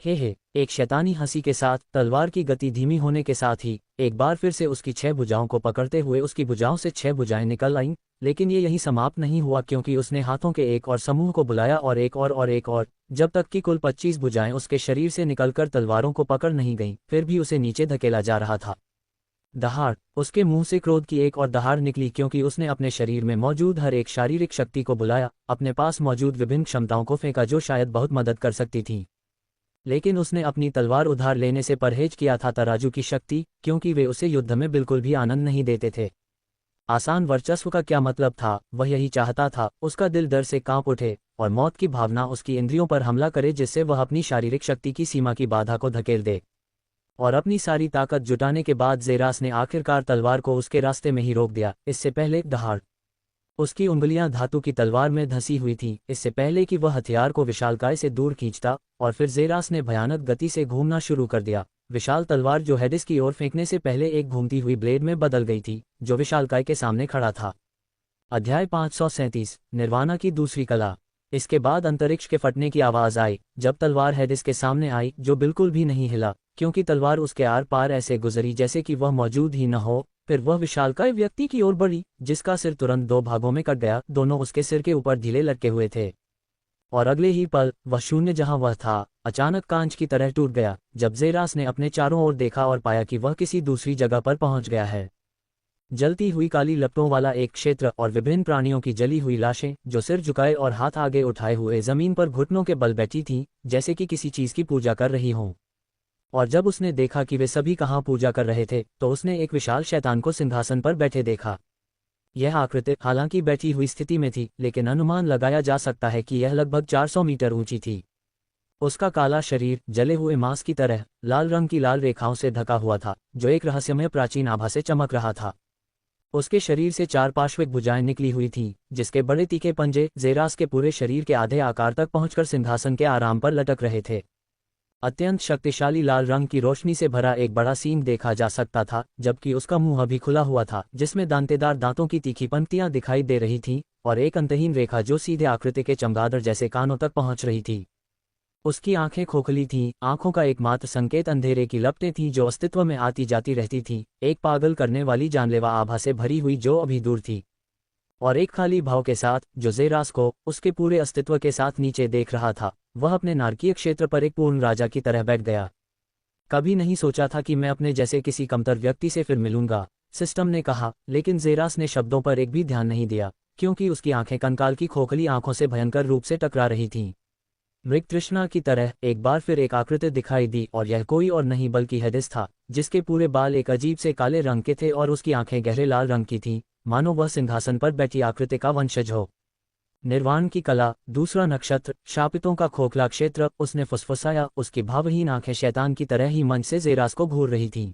हे, एक शैतानी हंसी के साथ तलवार की गति धीमी होने के साथ ही एक बार फिर से उसकी 6 भुजाओं को पकड़ते हुए उसकी भुजाओं से 6 भुजाएं निकल आईं, लेकिन ये यहीं समाप्त नहीं हुआ क्योंकि उसने हाथों के एक और समूह को बुलाया और एक और, जब तक कि कुल 25 भुजाएं उसके शरीर से निकलकर तलवारों को पकड़ नहीं गईं, फिर भी उसे नीचे धकेला जा रहा था। दहाड़, उसके मुंह से क्रोध की एक और दहाड़ निकली क्योंकि उसने अपने शरीर में मौजूद हर एक शारीरिक शक्ति को बुलाया, अपने पास मौजूद विभिन्न क्षमताओं को फेंका जो शायद बहुत मदद कर सकती थी। लेकिन उसने अपनी तलवार उधार लेने से परहेज किया था तराजू की शक्ति, क्योंकि वे उसे युद्ध में बिल्कुल भी आनंद नहीं देते थे। आसान वर्चस्व का क्या मतलब था, वह यही चाहता था, उसका दिल डर से कांप उठे और मौत की भावना उसकी इंद्रियों पर हमला करे जिससे वह अपनी शारीरिक शक्ति की सीमा की बाधा को धकेल दे। और अपनी सारी ताकत जुटाने के बाद जेरास ने आखिरकार तलवार को उसके रास्ते में ही रोक दिया। इससे पहले दहाड़, उसकी उंगलियां धातु की तलवार में धंसी हुई थीं, इससे पहले कि वह हथियार को विशालकाय से दूर खींचता, और फिर जेरास ने भयानक गति से घूमना शुरू कर दिया। विशाल तलवार जो हेडिस की ओर फेंकने से पहले एक घूमती हुई ब्लेड में बदल गई थी, जो विशालकाय के सामने खड़ा था। अध्याय 537, निर्वाणा की दूसरी कला। इसके बाद अंतरिक्ष के फटने की आवाज आई जब तलवार हेडिस के सामने आई, जो बिल्कुल भी नहीं हिला क्योंकि तलवार उसके आर पार ऐसे गुजरी जैसे कि वह मौजूद ही न हो। फिर वह विशालकाय व्यक्ति की ओर बढ़ी जिसका सिर तुरंत 2 भागों में कट गया, दोनों उसके सिर के ऊपर ढीले लटके हुए थे। और अगले ही पल वह शून्य जहां वह था अचानक कांच की तरह टूट गया जब जेरास ने अपने चारों ओर देखा और पाया कि वह किसी दूसरी जगह पर पहुंच गया है। जलती हुई काली लपटों वाला एक क्षेत्र और विभिन्न प्राणियों की जली हुई लाशें जो सिर झुकाए और हाथ आगे उठाए हुए जमीन पर घुटनों के बल बैठी थीं, जैसे कि किसी चीज की पूजा कर रही हों। और जब उसने देखा कि वे सभी कहाँ पूजा कर रहे थे, तो उसने एक विशाल शैतान को सिंहासन पर बैठे देखा। यह आकृति हालांकि बैठी हुई स्थिति में थी, लेकिन अनुमान लगाया जा सकता है कि यह लगभग 400 मीटर ऊंची थी। उसका काला शरीर जले हुए मांस की तरह लाल रंग की लाल रेखाओं से ढका हुआ था, जो एक रहस्यमय प्राचीन आभा से चमक रहा था। उसके शरीर से 4 पार्श्विक भुजाएं निकली हुई थीं, जिसके बड़े तीखे पंजे जेरास के पूरे शरीर के आधे आकार तक पहुंचकर सिंहासन के आराम पर लटक रहे थे। अत्यंत शक्तिशाली लाल रंग की रोशनी से भरा एक बड़ा सींग देखा जा सकता था, जबकि उसका मुंह अभी खुला हुआ था, जिसमें दांतेदार दांतों की तीखी पंक्तियां दिखाई दे रही थीं, और एक अंतहीन रेखा जो सीधे आकृति के चमगादड़ जैसे कानों तक पहुंच रही थी। उसकी आंखें खोखली थीं, आंखों का एकमात्र संकेत अंधेरे की लपटें थीं जो अस्तित्व में आती जाती रहती थीं, एक पागल करने वाली जानलेवा आभा से भरी हुई जो अभी दूर थी, और एक खाली भाव के साथ जो जेरास को उसके पूरे अस्तित्व के साथ नीचे देख रहा था। वह अपने नारकीय क्षेत्र पर एक पूर्ण राजा की तरह बैठ गया। कभी नहीं सोचा था कि मैं अपने जैसे किसी कमतर व्यक्ति से फिर मिलूंगा, सिस्टम ने कहा, लेकिन जेरास ने शब्दों पर एक भी ध्यान नहीं दिया, क्योंकि उसकी आंखें कंकाल की खोखली आंखों से भयंकर रूप से टकरा रही थीं। मृग तृष्णा की तरह एक बार फिर एक आकृति दिखाई दी, और यह कोई और नहीं बल्कि हेडिस था, जिसके पूरे बाल एक अजीब से काले रंग के थे और उसकी आंखें गहरे लाल रंग की थीं, मानो वह सिंहासन पर बैठी आकृति का वंशज हो। निर्वाण की कला, दूसरा नक्षत्र, शापितों का खोखला क्षेत्र, उसने फुसफुसाया। उसकी भावहीन आंखें शैतान की तरह ही मंच से जेरास को घूर रही थीं।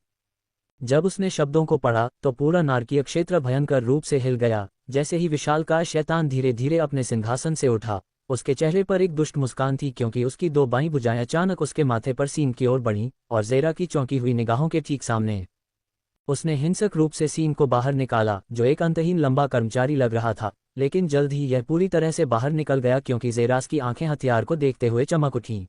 जब उसने शब्दों को पढ़ा तो पूरा नारकीय क्षेत्र भयंकर रूप से हिल गया। जैसे ही विशालकाय शैतान धीरे धीरे अपने सिंहासन से उठा, उसके चेहरे पर एक दुष्ट मुस्कान थी, क्योंकि उसकी 2 बाईं भुजाएं अचानक उसके माथे पर सींग की ओर बढ़ीं और जेरा की चौंकी हुई निगाहों के ठीक सामने। उसने हिंसक रूप से सींग को बाहर निकाला, जो एक अंतहीन लंबा कर्मचारी लग रहा था, लेकिन जल्द ही यह पूरी तरह से बाहर निकल गया, क्योंकि जेरास की आंखें हथियार को देखते हुए चमक उठीं।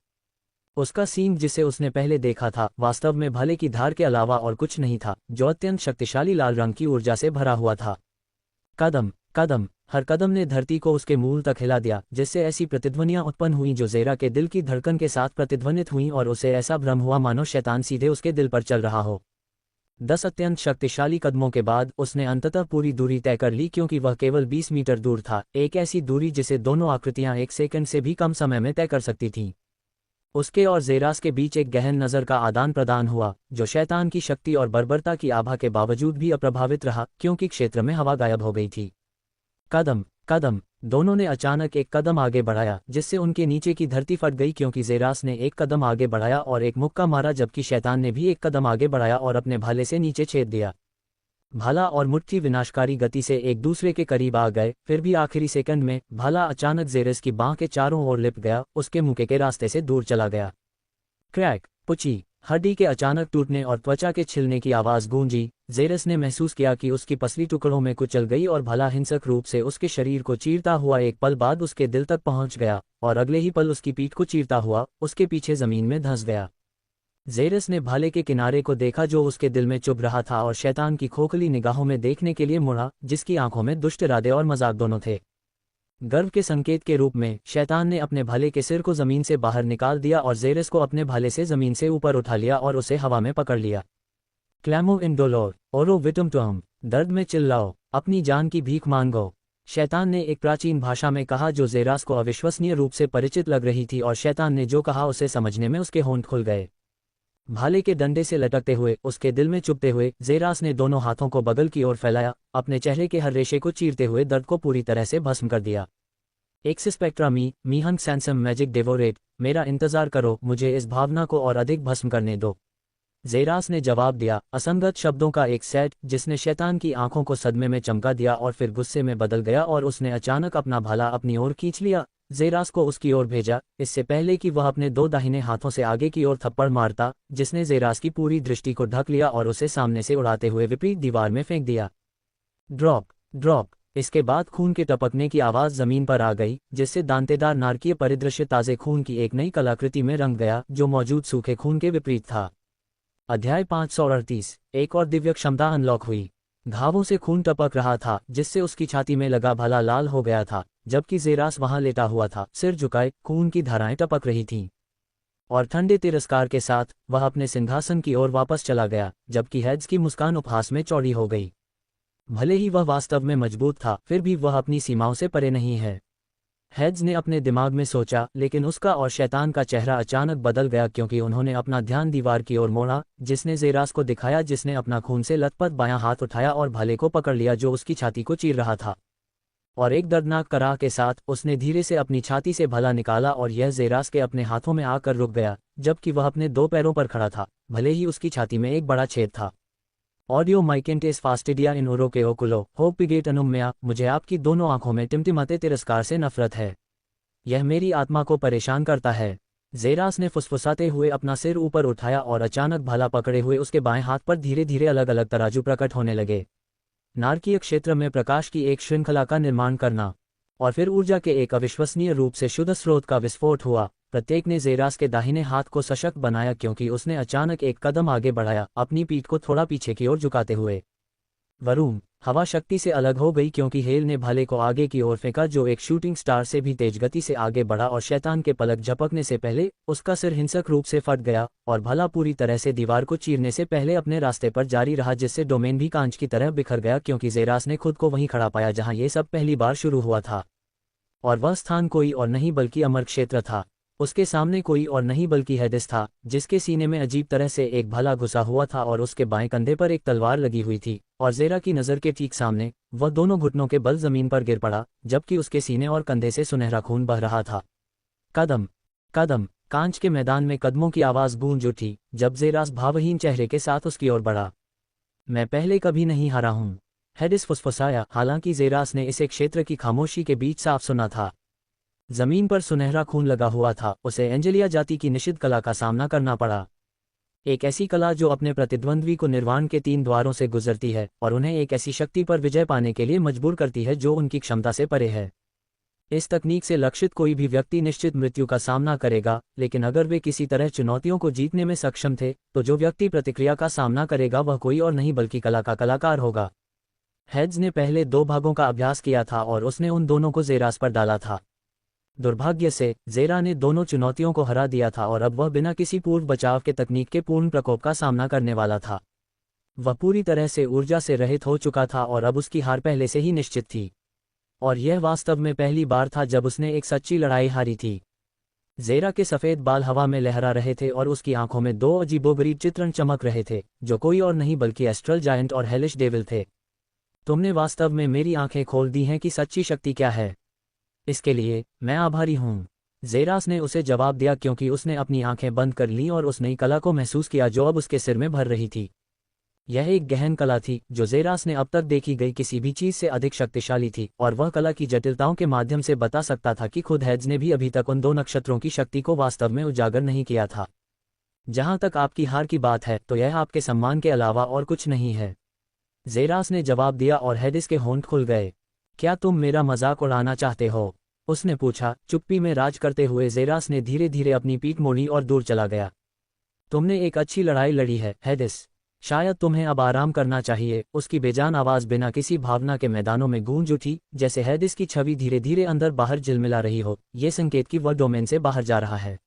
उसका सींग, जिसे उसने पहले देखा था, वास्तव में भाले की धार के अलावा और कुछ नहीं था, जो अत्यंत शक्तिशाली लाल रंग की ऊर्जा से भरा हुआ था। कदम कदम, हर कदम ने धरती को उसके मूल तक हिला दिया, जिससे ऐसी प्रतिध्वनियां उत्पन्न हुईं जो जेरा के दिल की धड़कन के साथ प्रतिध्वनित हुईं, और उसे ऐसा भ्रम हुआ मानो शैतान सीधे उसके दिल पर चल रहा हो। 10 अत्यंत शक्तिशाली कदमों के बाद उसने अंततः पूरी दूरी तय कर ली, क्योंकि वह केवल 20 मीटर दूर था, एक ऐसी दूरी जिसे दोनों आकृतियां 1 सेकंड से भी कम समय में तय कर सकती थीं। उसके और जेरास के बीच एक गहन नज़र का आदान प्रदान हुआ, जो शैतान की शक्ति और बर्बरता की आभा के बावजूद भी अप्रभावित रहा, क्योंकि क्षेत्र में हवा गायब हो गई थी। कदम कदम, दोनों ने अचानक एक कदम आगे बढ़ाया, जिससे उनके नीचे की धरती फट गई, क्योंकि जेरास ने एक कदम आगे बढ़ाया और एक मुक्का मारा, जबकि शैतान ने भी एक कदम आगे बढ़ाया और अपने भाले से नीचे छेद दिया। भाला और मुट्ठी विनाशकारी गति से एक दूसरे के करीब आ गए, फिर भी आखिरी सेकंड में भाला अचानक जेरस की बांह के चारों ओर लिपट गया, उसके मुके के रास्ते से दूर चला गया। क्रैक, पुची, हड्डी के अचानक टूटने और त्वचा के छिलने की आवाज गूंजी। जेरस ने महसूस किया कि उसकी पसली टुकड़ों में कुचल गई, और भाला हिंसक रूप से उसके शरीर को चीरता हुआ एक पल बाद उसके दिल तक पहुंच गया, और अगले ही पल उसकी पीठ को चीरता हुआ उसके पीछे जमीन में धंस गया। जेरस ने भाले के किनारे को देखा जो उसके दिल में चुभ रहा था, और शैतान की खोखली निगाहों में देखने के लिए मुड़ा, जिसकी आंखों में दुष्ट इरादे और मजाक दोनों थे। गर्व के संकेत के रूप में शैतान ने अपने भाले के सिर को जमीन से बाहर निकाल दिया और जेरस को अपने भाले से जमीन से ऊपर उठा लिया और उसे हवा में पकड़ लिया। क्लैमो इन डोलोर ओरो विटम टुम, दर्द में चिल्लाओ, अपनी जान की भीख मांगो, शैतान ने एक प्राचीन भाषा में कहा जो जेरास को अविश्वसनीय रूप से परिचित लग रही थी, और शैतान ने जो कहा उसे समझने में उसके होंठ खुल गए। भाले के डंडे से लटकते हुए, उसके दिल में चुभते हुए, जेरास ने दोनों हाथों को बगल की ओर फैलाया, अपने चेहरे के हर रेशे को चीरते हुए दर्द को पूरी तरह से भस्म कर दिया। एक्स स्पेक्ट्रा मी हंग सैंसम मैजिक डेवोरेट, मेरा इंतजार करो, मुझे इस भावना को और अधिक भस्म करने दो, जेरास ने जवाब दिया, असंगत शब्दों का एक सेट जिसने शैतान की आंखों को सदमे में चमका दिया और फिर गुस्से में बदल गया, और उसने अचानक अपना भाला अपनी ओर खींच लिया, जेरास को उसकी ओर भेजा, इससे पहले कि वह अपने 2 दाहिने हाथों से आगे की ओर थप्पड़ मारता, जिसने जेरास की पूरी दृष्टि को ढक लिया और उसे सामने से उड़ाते हुए विपरीत दीवार में फेंक दिया। ड्रॉप ड्रॉप, इसके बाद खून के टपकने की आवाज जमीन पर आ गई, जिससे दांतेदार नारकीय परिदृश्य ताजे खून की एक नई कलाकृति में रंग गया, जो मौजूद सूखे खून के विपरीत था। अध्याय 538, एक और दिव्य क्षमता अनलॉक हुई। घावों से खून टपक रहा था, जिससे उसकी छाती में लगा भाला लाल हो गया था, जबकि जेरास वहां लेटा हुआ था, सिर झुकाए, खून की धाराएं टपक रही थीं। और ठंडे तिरस्कार के साथ वह अपने सिंहासन की ओर वापस चला गया, जबकि हेड्स की मुस्कान उपहास में चौड़ी हो गई। भले ही वह वास्तव में मजबूत था, फिर भी वह अपनी सीमाओं से परे नहीं है। हेड्स ने अपने दिमाग में सोचा, लेकिन उसका और शैतान का चेहरा अचानक बदल गया क्योंकि उन्होंने अपना ध्यान दीवार की ओर मोड़ा, जिसने ज़ेरास को दिखाया, जिसने अपना खून से लथपथ बायां हाथ उठाया और भाले को पकड़ लिया जो उसकी छाती को चीर रहा था। और एक दर्दनाक कराह के साथ उसने धीरे से अपनी छाती से भाला निकाला और यह ज़ेरास के अपने हाथों में आकर रुक गया, जबकि वह अपने 2 पैरों पर खड़ा था, भले ही उसकी छाती में एक बड़ा छेद था। ऑडियो माइकेंटेस फास्टिडिया इन ओरो के ओकुलो होपिगेट अनुम्या, मुझे आपकी दोनों आंखों में टिमटिमाते तिरस्कार से नफरत है। यह मेरी आत्मा को परेशान करता है। ज़ेरास ने फुसफुसाते हुए अपना सिर ऊपर उठाया और अचानक भाला पकड़े हुए उसके बाएं हाथ पर धीरे धीरे अलग अलग तराजू प्रकट होने लगे। नारकीय क्षेत्र में प्रकाश की एक श्रृंखला का निर्माण करना और फिर ऊर्जा के एक अविश्वसनीय रूप से शुद्ध स्रोत का विस्फोट हुआ। प्रत्येक ने ज़ेरास के दाहिने हाथ को सशक्त बनाया क्योंकि उसने अचानक एक कदम आगे बढ़ाया, अपनी पीठ को थोड़ा पीछे की ओर झुकाते हुए। वरूम, हवा शक्ति से अलग हो गई क्योंकि हेल ने भाले को आगे की ओर फेंका जो एक शूटिंग स्टार से भी तेज गति से आगे बढ़ा और शैतान के पलक झपकने से पहले उसका सिर हिंसक रूप से फट गया और भाला पूरी तरह से दीवार को चीरने से पहले अपने रास्ते पर जारी रहा, जिससे डोमेन भी कांच की तरह बिखर गया क्योंकि ज़ेरास ने खुद को वहीं खड़ा पाया जहां ये सब पहली बार शुरू हुआ था। और वह स्थान कोई और नहीं बल्कि अमर क्षेत्र था। उसके सामने कोई और नहीं बल्कि हेडिस था, जिसके सीने में अजीब तरह से एक भाला घुसा हुआ था और उसके बाएं कंधे पर एक तलवार लगी हुई थी। और ज़ेरा की नज़र के ठीक सामने वह दोनों घुटनों के बल जमीन पर गिर पड़ा, जबकि उसके सीने और कंधे से सुनहरा खून बह रहा था। कदम कदम, कांच के मैदान में कदमों की आवाज़ गूंज उठी जब ज़ेरास भावहीन चेहरे के साथ उसकी ओर बढ़ा। मैं पहले कभी नहीं हारा हूं, हेडिस फुसफुसाया। हालांकि ज़ेरास ने इसे क्षेत्र की खामोशी के बीच साफ सुना था। जमीन पर सुनहरा खून लगा हुआ था। उसे एंजेलिया जाति की निषिद्ध कला का सामना करना पड़ा, एक ऐसी कला जो अपने प्रतिद्वंद्वी को निर्वाण के 3 द्वारों से गुजरती है और उन्हें एक ऐसी शक्ति पर विजय पाने के लिए मजबूर करती है जो उनकी क्षमता से परे है। इस तकनीक से लक्षित कोई भी व्यक्ति निश्चित मृत्यु का सामना करेगा, लेकिन अगर वे किसी तरह चुनौतियों को जीतने में सक्षम थे तो जो व्यक्ति प्रतिक्रिया का सामना करेगा वह कोई और नहीं बल्कि कला का कलाकार होगा। हेड्स ने पहले 2 भागों का अभ्यास किया था और उसने उन दोनों को ज़ेरास पर डाला था। दुर्भाग्य से ज़ेरा ने दोनों चुनौतियों को हरा दिया था और अब वह बिना किसी पूर्व बचाव के तकनीक के पूर्ण प्रकोप का सामना करने वाला था। वह पूरी तरह से ऊर्जा से रहित हो चुका था और अब उसकी हार पहले से ही निश्चित थी। और यह वास्तव में पहली बार था जब उसने एक सच्ची लड़ाई हारी थी। ज़ेरा के सफ़ेद बाल हवा में लहरा रहे थे और उसकी आंखों में 2 अजीबोगरीब चित्रण चमक रहे थे, जो कोई और नहीं बल्कि एस्ट्रल जायंट और हेलिश डेविल थे। तुमने वास्तव में मेरी आंखें खोल दी हैं कि सच्ची शक्ति क्या है। इसके लिए मैं आभारी हूँ, ज़ेरास ने उसे जवाब दिया क्योंकि उसने अपनी आंखें बंद कर लीं और उस नई कला को महसूस किया जो अब उसके सिर में भर रही थी। यह एक गहन कला थी जो ज़ेरास ने अब तक देखी गई किसी भी चीज़ से अधिक शक्तिशाली थी और वह कला की जटिलताओं के माध्यम से बता सकता था कि खुद हेड्स ने भी अभी तक उन 2 नक्षत्रों की शक्ति को वास्तव में उजागर नहीं किया था। जहाँ तक आपकी हार की बात है तो यह आपके सम्मान के अलावा और कुछ नहीं है, ज़ेरास ने जवाब दिया और हेडिस के होंठ खुल गए। क्या तुम मेरा मजाक उड़ाना चाहते हो? उसने पूछा। चुप्पी में राज करते हुए ज़ेरास ने धीरे धीरे अपनी पीठ मोड़ी और दूर चला गया। तुमने एक अच्छी लड़ाई लड़ी है हेडिस, शायद तुम्हें अब आराम करना चाहिए। उसकी बेजान आवाज़ बिना किसी भावना के मैदानों में गूंज उठी, जैसे हेडिस की छवि धीरे धीरे अंदर बाहर झिलमिला रही हो, ये संकेत कि वह डोमेन से बाहर जा रहा है।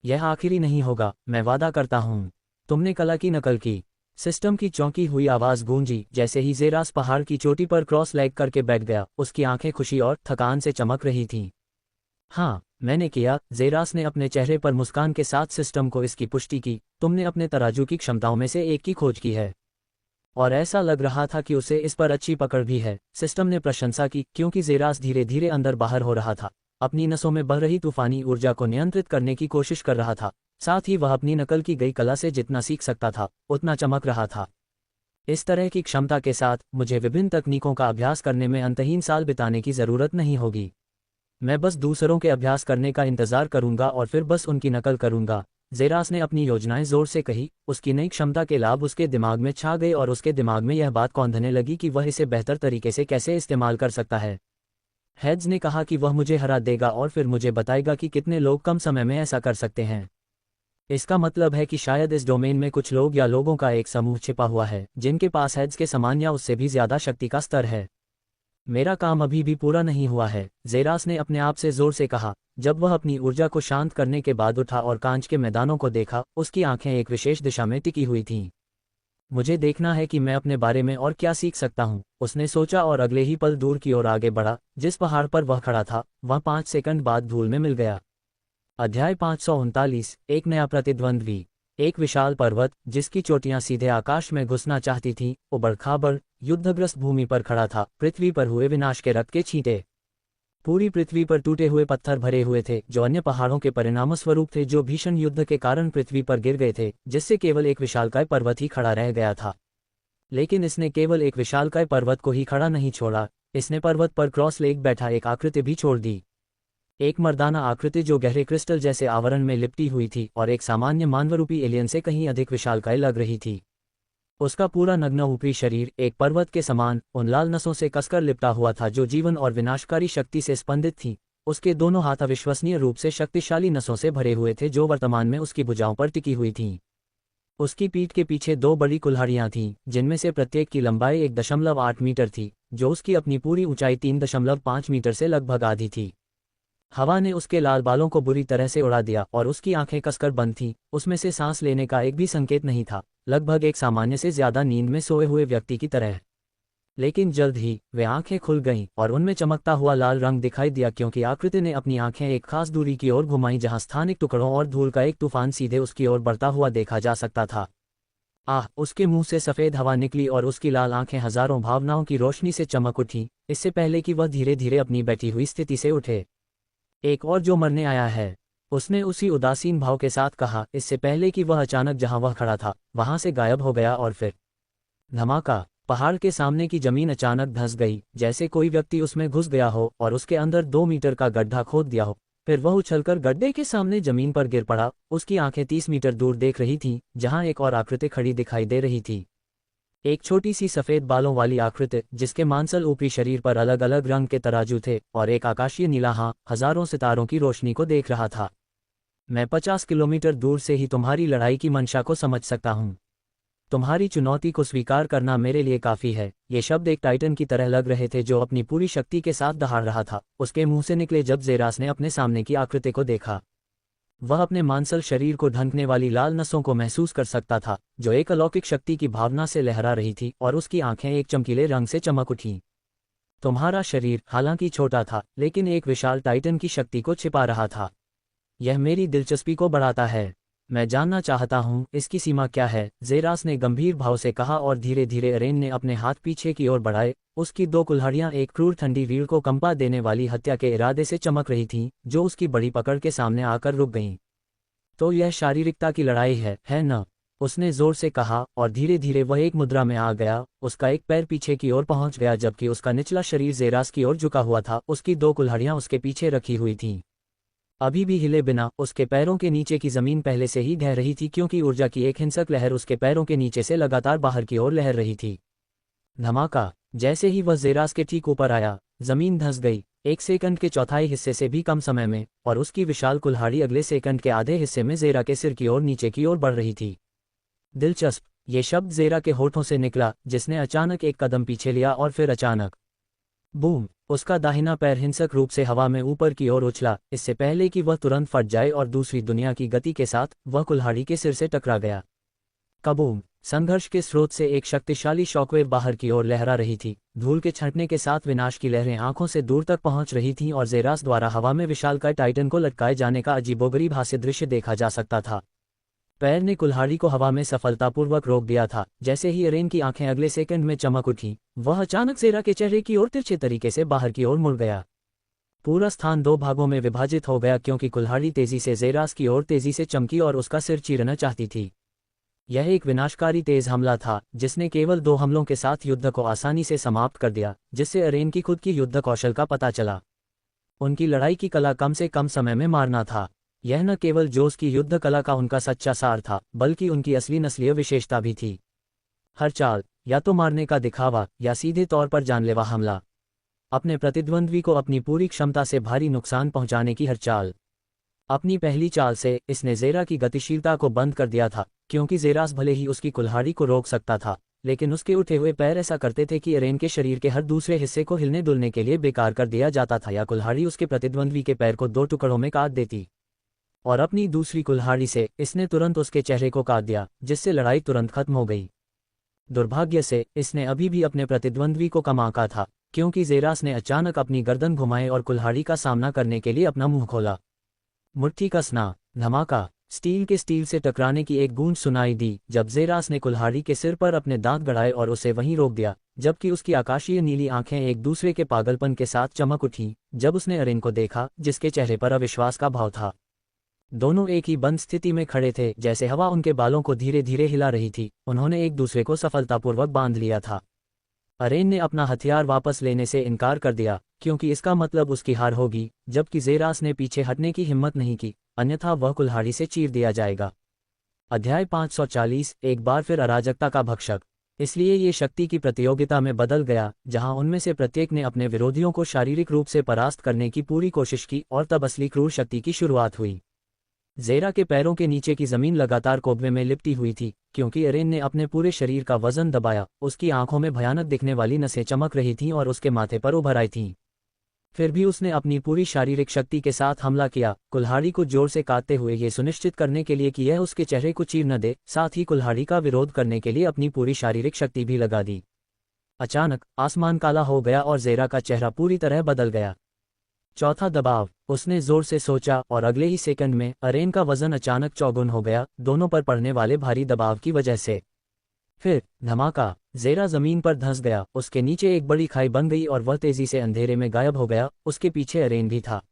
यह आखिरी नहीं होगा, मैं वादा करता हूँ। तुमने कला की नकल की। सिस्टम की चौंकी हुई आवाज़ गूंजी जैसे ही ज़ेरास पहाड़ की चोटी पर क्रॉस लेग करके बैठ गया। उसकी आंखें खुशी और थकान से चमक रही थीं। हाँ, मैंने किया, ज़ेरास ने अपने चेहरे पर मुस्कान के साथ सिस्टम को इसकी पुष्टि की। तुमने अपने तराजू की क्षमताओं में से एक की खोज की है और ऐसा लग रहा था कि उसे इस पर अच्छी पकड़ भी है। सिस्टम ने प्रशंसा की क्योंकि ज़ेरास धीरे धीरे अंदर बाहर हो रहा था, अपनी नसों में बह रही तूफानी ऊर्जा को नियंत्रित करने की कोशिश कर रहा था। साथ ही वह अपनी नकल की गई कला से जितना सीख सकता था उतना चमक रहा था। इस तरह की क्षमता के साथ मुझे विभिन्न तकनीकों का अभ्यास करने में अंतहीन साल बिताने की ज़रूरत नहीं होगी। मैं बस दूसरों के अभ्यास करने का इंतज़ार करूंगा और फिर बस उनकी नकल करूंगा। ज़ेरास ने अपनी योजनाएं जोर से कही। उसकी नई क्षमता के लाभ उसके दिमाग में छा गए और उसके दिमाग में यह बात कौंधने लगी कि वह इसे बेहतर तरीके से कैसे इस्तेमाल कर सकता है। हेड्स ने कहा कि वह मुझे हरा देगा और फिर मुझे बताएगा कि कितने लोग कम समय में ऐसा कर सकते हैं। इसका मतलब है कि शायद इस डोमेन में कुछ लोग या लोगों का एक समूह छिपा हुआ है जिनके पास हेड्स के समान या उससे भी ज़्यादा शक्ति का स्तर है। मेरा काम अभी भी पूरा नहीं हुआ है, ज़ेरास ने अपने आप से जोर से कहा। जब वह अपनी ऊर्जा को शांत करने के बाद उठा और कांच के मैदानों को देखा, उसकी आंखें एक विशेष दिशा में टिकी हुई थीं। मुझे देखना है कि मैं अपने बारे में और क्या सीख सकता हूँ, उसने सोचा और अगले ही पल दूर की ओर आगे बढ़ा। जिस पहाड़ पर वह खड़ा था वह 5 सेकंड बाद धूल में मिल गया। अध्याय 539 एक नया प्रतिद्वंद्वी। एक विशाल पर्वत जिसकी चोटियां सीधे आकाश में घुसना चाहती थीं, उबड़-खाबड़ युद्धग्रस्त भूमि पर खड़ा था। पृथ्वी पर हुए विनाश के रक्त के छींटे पूरी पृथ्वी पर टूटे हुए पत्थर भरे हुए थे, जो अन्य पहाड़ों के परिणामस्वरूप थे जो भीषण युद्ध के कारण पृथ्वी पर गिर गए थे, जिससे केवल एक विशालकाय पर्वत ही खड़ा रह गया था। लेकिन इसने केवल एक विशालकाय पर्वत को ही खड़ा नहीं छोड़ा, इसने पर्वत पर क्रॉस लेक बैठा एक आकृति भी छोड़ दी। एक मर्दाना आकृति जो गहरे क्रिस्टल जैसे आवरण में लिपटी हुई थी और एक सामान्य मानवरूपी एलियन से कहीं अधिक विशालकाय लग रही थी। उसका पूरा नग्न ऊपरी शरीर एक पर्वत के समान उन लाल नसों से कसकर लिपटा हुआ था जो जीवन और विनाशकारी शक्ति से स्पंदित थीं। उसके दोनों हाथ अविश्वसनीय रूप से शक्तिशाली नसों से भरे हुए थे जो वर्तमान में उसकी भुजाओं पर टिकी हुई थीं। उसकी पीठ के पीछे 2 बड़ी कुल्हाड़ियां थीं, जिनमें से प्रत्येक की लंबाई 1.8 मीटर थी, जो उसकी अपनी पूरी ऊंचाई 3.5 मीटर से लगभग आधी थी। हवा ने उसके लाल बालों को बुरी तरह से उड़ा दिया और उसकी आंखें कसकर बंद थीं, उसमें से सांस लेने का एक भी संकेत नहीं था, लगभग एक सामान्य से ज्यादा नींद में सोए हुए व्यक्ति की तरह। लेकिन जल्द ही वे आंखें खुल गईं और उनमें चमकता हुआ लाल रंग दिखाई दिया, क्योंकि आकृति ने अपनी आंखें एक खास दूरी की ओर घुमाई जहां स्थानिक टुकड़ों और धूल का एक तूफान सीधे उसकी ओर बढ़ता हुआ देखा जा सकता था। उसके मुंह से सफेद हवा निकली और उसकी लाल आंखें हजारों भावनाओं की रोशनी से चमक उठी, इससे पहले कि वह धीरे धीरे अपनी बैठी हुई स्थिति से उठे। एक और जो मरने आया है, उसने उसी उदासीन भाव के साथ कहा, इससे पहले कि वह अचानक जहां वह खड़ा था वहां से गायब हो गया। और फिर धमाका, पहाड़ के सामने की जमीन अचानक धंस गई, जैसे कोई व्यक्ति उसमें घुस गया हो और उसके अंदर 2 मीटर का गड्ढा खोद दिया हो। फिर वह उछलकर गड्ढे के सामने जमीन पर गिर पड़ा। उसकी आंखें 30 मीटर दूर देख रही थीं, जहां एक और आकृति खड़ी दिखाई दे रही थी। एक छोटी सी सफेद बालों वाली आकृति जिसके मांसल ऊपरी शरीर पर अलग अलग रंग के तराजू थे और एक आकाशीय नीला हजारों सितारों की रोशनी को देख रहा था। मैं 50 किलोमीटर दूर से ही तुम्हारी लड़ाई की मंशा को समझ सकता हूं। तुम्हारी चुनौती को स्वीकार करना मेरे लिए काफी है। ये शब्द एक टाइटन की तरह लग रहे थे जो अपनी पूरी शक्ति के साथ दहाड़ रहा था। उसके मुंह से निकले जब ज़ेरास ने अपने सामने की आकृति को देखा। वह अपने मांसल शरीर को ढंकने वाली लाल नसों को महसूस कर सकता था, जो एक अलौकिक शक्ति की भावना से लहरा रही थी, और उसकी आंखें एक चमकीले रंग से चमक उठीं। तुम्हारा शरीर हालांकि छोटा था, लेकिन एक विशाल टाइटन की शक्ति को छिपा रहा था। यह मेरी दिलचस्पी को बढ़ाता है। मैं जानना चाहता हूं, इसकी सीमा क्या है? ज़ेरास ने गंभीर भाव से कहा और धीरे धीरे अरेन ने अपने हाथ पीछे की ओर बढ़ाए। उसकी 2 कुल्हाड़ियां एक क्रूर ठंडी रीढ़ को कंपा देने वाली हत्या के इरादे से चमक रही थीं, जो उसकी बड़ी पकड़ के सामने आकर रुक गईं। तो यह शारीरिकता की लड़ाई है न? उसने जोर से कहा और धीरे धीरे वह एक मुद्रा में आ गया। उसका एक पैर पीछे की ओर पहुंच गया जबकि उसका निचला शरीर ज़ेरास की ओर झुका हुआ था। उसकी 2 कुल्हाड़ियां उसके पीछे रखी हुई थीं, अभी भी हिले बिना। उसके पैरों के नीचे की जमीन पहले से ही ढह रही थी, क्योंकि ऊर्जा की एक हिंसक लहर उसके पैरों के नीचे से लगातार बाहर की ओर लहर रही थी। धमाका, जैसे ही वह ज़ेरास के ठीक ऊपर आया, जमीन धंस गई, 1 सेकंड के चौथाई हिस्से से भी कम समय में, और उसकी विशाल कुल्हाड़ी अगले सेकंड के आधे हिस्से में ज़ेरा के सिर की ओर नीचे की ओर बढ़ रही थी। दिलचस्प, ये शब्द ज़ेरा के होठों से निकला, जिसने अचानक एक कदम पीछे लिया और फिर अचानक बूम, उसका दाहिना पैर हिंसक रूप से हवा में ऊपर की ओर उछला। इससे पहले कि वह तुरंत फट जाए और दूसरी दुनिया की गति के साथ वह कुल्हाड़ी के सिर से टकरा गया। कबूम, संघर्ष के स्रोत से एक शक्तिशाली शॉकवेव बाहर की ओर लहरा रही थी। धूल के छंटने के साथ विनाश की लहरें आंखों से दूर तक पहुंच रही थीं और ज़ेरास द्वारा हवा में विशालकाय टाइटन को लटकाए जाने का अजीबोगरीब हास्य दृश्य देखा जा सकता था। पैर ने कुल्हाड़ी को हवा में सफलतापूर्वक रोक दिया था। जैसे ही अरेन की आंखें अगले सेकंड में चमक उठीं, वह अचानक ज़ेरा के चेहरे की ओर तिरछे तरीके से बाहर की ओर मुड़ गया। पूरा स्थान 2 भागों में विभाजित हो गया, क्योंकि कुल्हाड़ी तेजी से ज़ेरास की ओर तेजी से चमकी और उसका सिर चीरना चाहती थी। यह एक विनाशकारी तेज हमला था, जिसने केवल 2 हमलों के साथ युद्ध को आसानी से समाप्त कर दिया, जिससे अरेन की खुद की युद्ध कौशल का पता चला। उनकी लड़ाई की कला कम से कम समय में मारना था। यह न केवल जोस की युद्ध कला का उनका सच्चा सार था, बल्कि उनकी असली नस्लीय विशेषता भी थी। हर चाल, या तो मारने का दिखावा या सीधे तौर पर जानलेवा हमला। अपने प्रतिद्वंद्वी को अपनी पूरी क्षमता से भारी नुकसान पहुंचाने की हर चाल। अपनी पहली चाल से इसने ज़ेरा की गतिशीलता को बंद कर दिया था, क्योंकि ज़ेरास भले ही उसकी कुल्हाड़ी को रोक सकता था, लेकिन उसके उठे हुए पैर ऐसा करते थे कि अरेन के शरीर के हर दूसरे हिस्से को हिलने डुलने के लिए बेकार कर दिया जाता था, या कुल्हाड़ी उसके प्रतिद्वंद्वी के पैर को 2 टुकड़ों में काट देती। और अपनी दूसरी कुल्हाड़ी से इसने तुरंत उसके चेहरे को काट दिया, जिससे लड़ाई तुरंत खत्म हो गई। दुर्भाग्य से इसने अभी भी अपने प्रतिद्वंद्वी को कम आंका था, क्योंकि जेरास ने अचानक अपनी गर्दन घुमाई और कुल्हाड़ी का सामना करने के लिए अपना मुंह खोला। मुट्ठी कसना, धमाका, स्टील के स्टील से टकराने की एक गूंज सुनाई दी जब जेरास ने कुल्हाड़ी के सिर पर अपने दांत गड़ाए और उसे वहीं रोक दिया, जबकि उसकी आकाशीय नीली आंखें एक दूसरे के पागलपन के साथ चमक उठीं जब उसने अरेन को देखा, जिसके चेहरे पर अविश्वास का भाव था। दोनों एक ही बंद स्थिति में खड़े थे, जैसे हवा उनके बालों को धीरे धीरे हिला रही थी। उन्होंने एक दूसरे को सफलतापूर्वक बांध लिया था। अरेन ने अपना हथियार वापस लेने से इनकार कर दिया, क्योंकि इसका मतलब उसकी हार होगी, जबकि जेरास ने पीछे हटने की हिम्मत नहीं की, अन्यथा वह कुल्हाड़ी से चीर दिया जाएगा। अध्याय 540, एक बार फिर अराजकता का भक्षक। इसलिए ये शक्ति की प्रतियोगिता में बदल गया, जहां उनमें से प्रत्येक ने अपने विरोधियों को शारीरिक रूप से परास्त करने की पूरी कोशिश की, और तब असली क्रूर शक्ति की शुरुआत हुई। जेरा के पैरों के नीचे की जमीन लगातार कोबरे में लिपटी हुई थी, क्योंकि अरेन ने अपने पूरे शरीर का वजन दबाया। उसकी आंखों में भयानक दिखने वाली नसें चमक रही थीं और उसके माथे पर उभर आई थीं। फिर भी उसने अपनी पूरी शारीरिक शक्ति के साथ हमला किया, कुल्हाड़ी को जोर से काटते हुए ये सुनिश्चित करने के लिए कि यह उसके चेहरे को चीर न दे, साथ ही कुल्हाड़ी का विरोध करने के लिए अपनी पूरी शारीरिक शक्ति भी लगा दी। अचानक आसमान काला हो गया और जेरा का चेहरा पूरी तरह बदल गया। चौथा दबाव, उसने जोर से सोचा, और अगले ही सेकंड में अरेन का वजन अचानक चौगुन हो गया, दोनों पर पड़ने वाले भारी दबाव की वजह से। फिर धमाका, जेरा जमीन पर धंस गया, उसके नीचे एक बड़ी खाई बन गई और वह तेजी से अंधेरे में गायब हो गया। उसके पीछे अरेन भी था।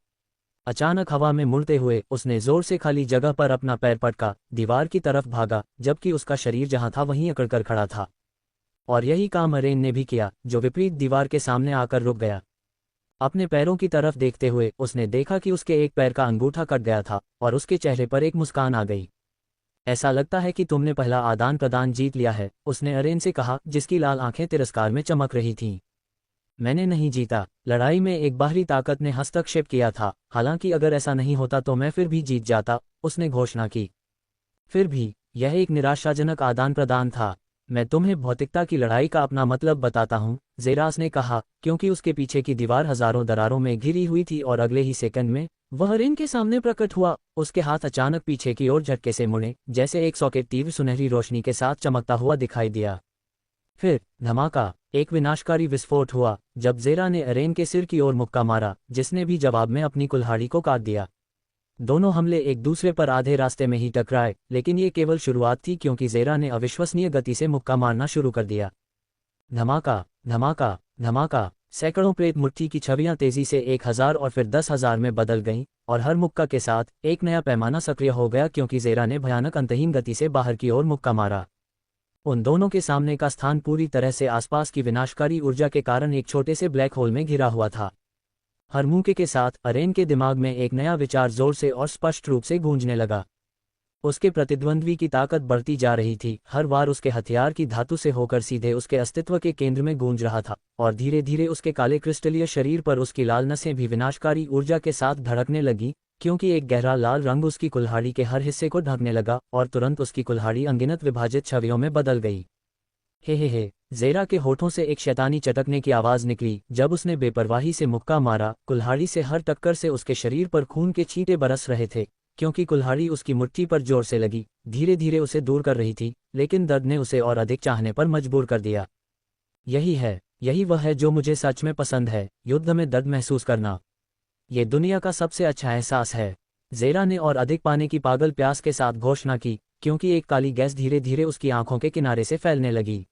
अचानक हवा में मुड़ते हुए उसने जोर से खाली जगह पर अपना पैर पटका, दीवार की तरफ भागा, जबकि उसका शरीर जहां था वहीं अकड़कर खड़ा था। और यही काम अरेन ने भी किया, जो विपरीत दीवार के सामने आकर रुक गया। अपने पैरों की तरफ देखते हुए उसने देखा कि उसके एक पैर का अंगूठा कट गया था, और उसके चेहरे पर एक मुस्कान आ गई। ऐसा लगता है कि तुमने पहला आदान प्रदान जीत लिया है, उसने अरेन से कहा, जिसकी लाल आंखें तिरस्कार में चमक रही थीं। मैंने नहीं जीता, लड़ाई में एक बाहरी ताकत ने हस्तक्षेप किया था, हालांकि अगर ऐसा नहीं होता तो मैं फिर भी जीत जाता, उसने घोषणा की। फिर भी यह एक निराशाजनक आदान प्रदान था। मैं तुम्हें भौतिकता की लड़ाई का अपना मतलब बताता हूँ, जेरास ने कहा, क्योंकि उसके पीछे की दीवार हजारों दरारों में घिरी हुई थी और अगले ही सेकंड में वह अरेन के सामने प्रकट हुआ। उसके हाथ अचानक पीछे की ओर झटके से मुड़े, जैसे एक सॉकेट तीव्र सुनहरी रोशनी के साथ चमकता हुआ दिखाई दिया। फिर धमाका, एक विनाशकारी विस्फोट हुआ जब जेरा ने अरेन के सिर की ओर मुक्का मारा, जिसने भी जवाब में अपनी कुल्हाड़ी को काट दिया। दोनों हमले एक दूसरे पर आधे रास्ते में ही टकराए, लेकिन ये केवल शुरुआत थी, क्योंकि जेरा ने अविश्वसनीय गति से मुक्का मारना शुरू कर दिया। धमाका, धमाका, धमाका, सैकड़ों प्रेत मुट्ठी की छवियां तेजी से 1000 और फिर 10,000 में बदल गईं, और हर मुक्का के साथ एक नया पैमाना सक्रिय हो गया, क्योंकि जेरा ने भयानक अंतहीन गति से बाहर की ओर मुक्का मारा। उन दोनों के सामने का स्थान पूरी तरह से आसपास की विनाशकारी ऊर्जा के कारण एक छोटे से ब्लैक होल में घिरा हुआ था। हर मुक्के के साथ अरेन के दिमाग में एक नया विचार जोर से और स्पष्ट रूप से गूंजने लगा। उसके प्रतिद्वंद्वी की ताकत बढ़ती जा रही थी, हर बार उसके हथियार की धातु से होकर सीधे उसके अस्तित्व के केंद्र में गूंज रहा था, और धीरे धीरे उसके काले क्रिस्टलीय शरीर पर उसकी लाल नसें भी विनाशकारी ऊर्जा के साथ धड़कने लगी, क्योंकि एक गहरा लाल रंग उसकी कुल्हाड़ी के हर हिस्से को ढकने लगा, और तुरंत उसकी कुल्हाड़ी अनगिनत विभाजित छवियों में बदल गई। हे, जेरा के होठों से एक शैतानी चटकने की आवाज निकली जब उसने बेपरवाही से मुक्का मारा। कुल्हाड़ी से हर टक्कर से उसके शरीर पर खून के छींटे बरस रहे थे, क्योंकि कुल्हाड़ी उसकी मुट्ठी पर जोर से लगी, धीरे धीरे उसे दूर कर रही थी, लेकिन दर्द ने उसे और अधिक चाहने पर मजबूर कर दिया। यही वह है जो मुझे सच में पसंद है, युद्ध में दर्द महसूस करना। ये दुनिया का सबसे अच्छा एहसास है, जेरा ने और अधिक पाने की पागल प्यास के साथ घोषणा की, क्योंकि एक काली गैस धीरे धीरे उसकी आंखों के किनारे से फैलने लगी।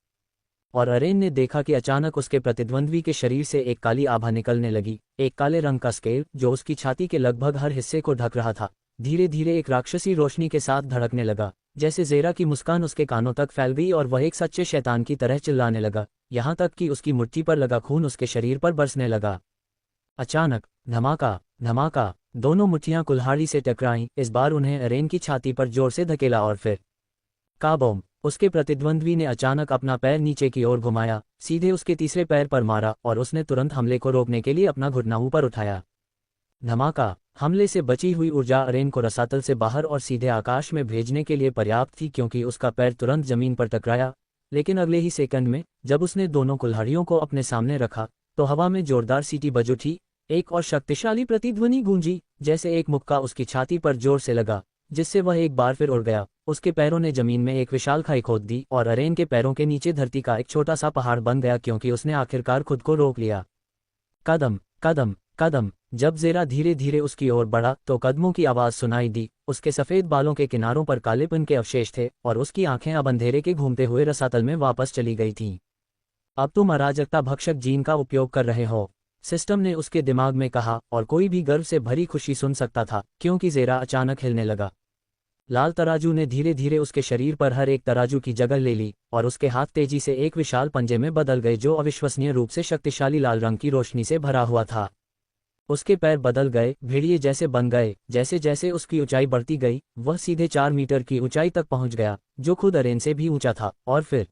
और अरेन ने देखा कि अचानक उसके प्रतिद्वंद्वी के शरीर से एक काली आभा निकलने लगी, एक काले रंग का स्केल जो उसकी छाती के लगभग हर हिस्से को ढक रहा था, धीरे धीरे एक राक्षसी रोशनी के साथ धड़कने लगा, जैसे जेरा की मुस्कान उसके कानों तक फैल गई और वह एक सच्चे शैतान की तरह चिल्लाने लगा, यहाँ तक कि उसकी मुट्ठी पर लगा खून उसके शरीर पर बरसने लगा। अचानक धमाका, धमाका, दोनों मुट्ठियां कुल्हाड़ी से टकराईं, इस बार उन्हें अरेन की छाती पर जोर से धकेला और फिर काबोम, उसके प्रतिद्वंद्वी ने अचानक अपना पैर नीचे की ओर घुमाया, सीधे उसके तीसरे पैर पर मारा, और उसने तुरंत हमले को रोकने के लिए अपना घुटना ऊपर उठाया। धमाका, हमले से बची हुई ऊर्जा अरेन को रसातल से बाहर और सीधे आकाश में भेजने के लिए पर्याप्त थी, क्योंकि उसका पैर तुरंत जमीन पर टकराया, लेकिन अगले ही सेकंड में जब उसने दोनों कुल्हाड़ियों को अपने सामने रखा तो हवा में जोरदार सीटी बज उठी, एक और शक्तिशाली प्रतिध्वनि गूंजी, जैसे एक मुक्का उसकी छाती पर जोर से लगा, जिससे वह एक बार फिर उड़ गया। उसके पैरों ने जमीन में एक विशाल खाई खोद दी और अरेन के पैरों के नीचे धरती का एक छोटा सा पहाड़ बन गया, क्योंकि उसने आखिरकार खुद को रोक लिया। कदम कदम कदम। जब ज़ेरा धीरे धीरे उसकी ओर बढ़ा तो कदमों की आवाज़ सुनाई दी। उसके सफ़ेद बालों के किनारों पर कालेपन के अवशेष थे और उसकी आंखें अब अंधेरे के घूमते हुए रसातल में वापस चली गई थीं। अब तुम अराजकता भक्षक जीन का उपयोग कर रहे हो, सिस्टम ने उसके दिमाग में कहा, और कोई भी गर्व से भरी खुशी सुन सकता था, क्योंकि ज़ेरा अचानक हिलने लगा। लाल तराजू ने धीरे धीरे उसके शरीर पर हर एक तराजू की जगह ले ली और उसके हाथ तेजी से एक विशाल पंजे में बदल गए जो अविश्वसनीय रूप से शक्तिशाली लाल रंग की रोशनी से भरा हुआ था। उसके पैर बदल गए, भेड़िए जैसे बन गए। जैसे जैसे उसकी ऊंचाई बढ़ती गई वह सीधे 4 मीटर की ऊंचाई तक पहुंच गया, जो खुद अरेन से भी ऊंचा था। और फिर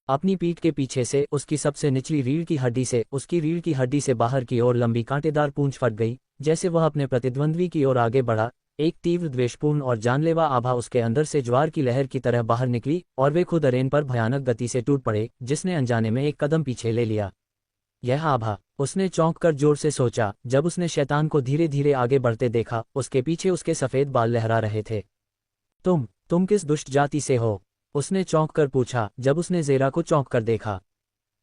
अपनी पीठ के पीछे से उसकी सबसे निचली रीढ़ की हड्डी से उसकी रीढ़ की हड्डी से बाहर की ओर लंबी कांटेदार पूंछ फट गई। जैसे वह अपने प्रतिद्वंद्वी की ओर आगे बढ़ा, एक तीव्र द्वेषपूर्ण और जानलेवा आभा उसके अंदर से ज्वार की लहर की तरह बाहर निकली और वे खुद अरेन पर भयानक गति से टूट पड़े, जिसने अनजाने में एक कदम पीछे ले लिया। यह आभा, उसने चौंक कर जोर से सोचा जब उसने शैतान को धीरे धीरे आगे बढ़ते देखा। उसके पीछे उसके सफ़ेद बाल लहरा रहे थे। तुम किस दुष्ट जाति से हो? उसने चौंक कर पूछा जब उसने ज़ेरा को चौंक कर देखा।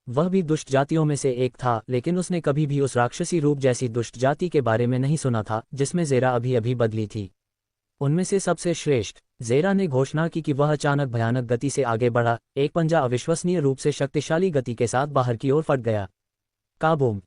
वह भी दुष्ट जातियों में से एक था, लेकिन उसने कभी भी उस राक्षसी रूप जैसी दुष्ट जाति के बारे में नहीं सुना था जिसमें ज़ेरा अभी अभी बदली थी। उनमें से सबसे श्रेष्ठ। ज़ेरा ने घोषणा की कि वह अचानक भयानक गति से आगे बढ़ा। एक पंजा अविश्वसनीय रूप से शक्तिशाली गति के साथ बाहर की ओर फट गया। काबूम।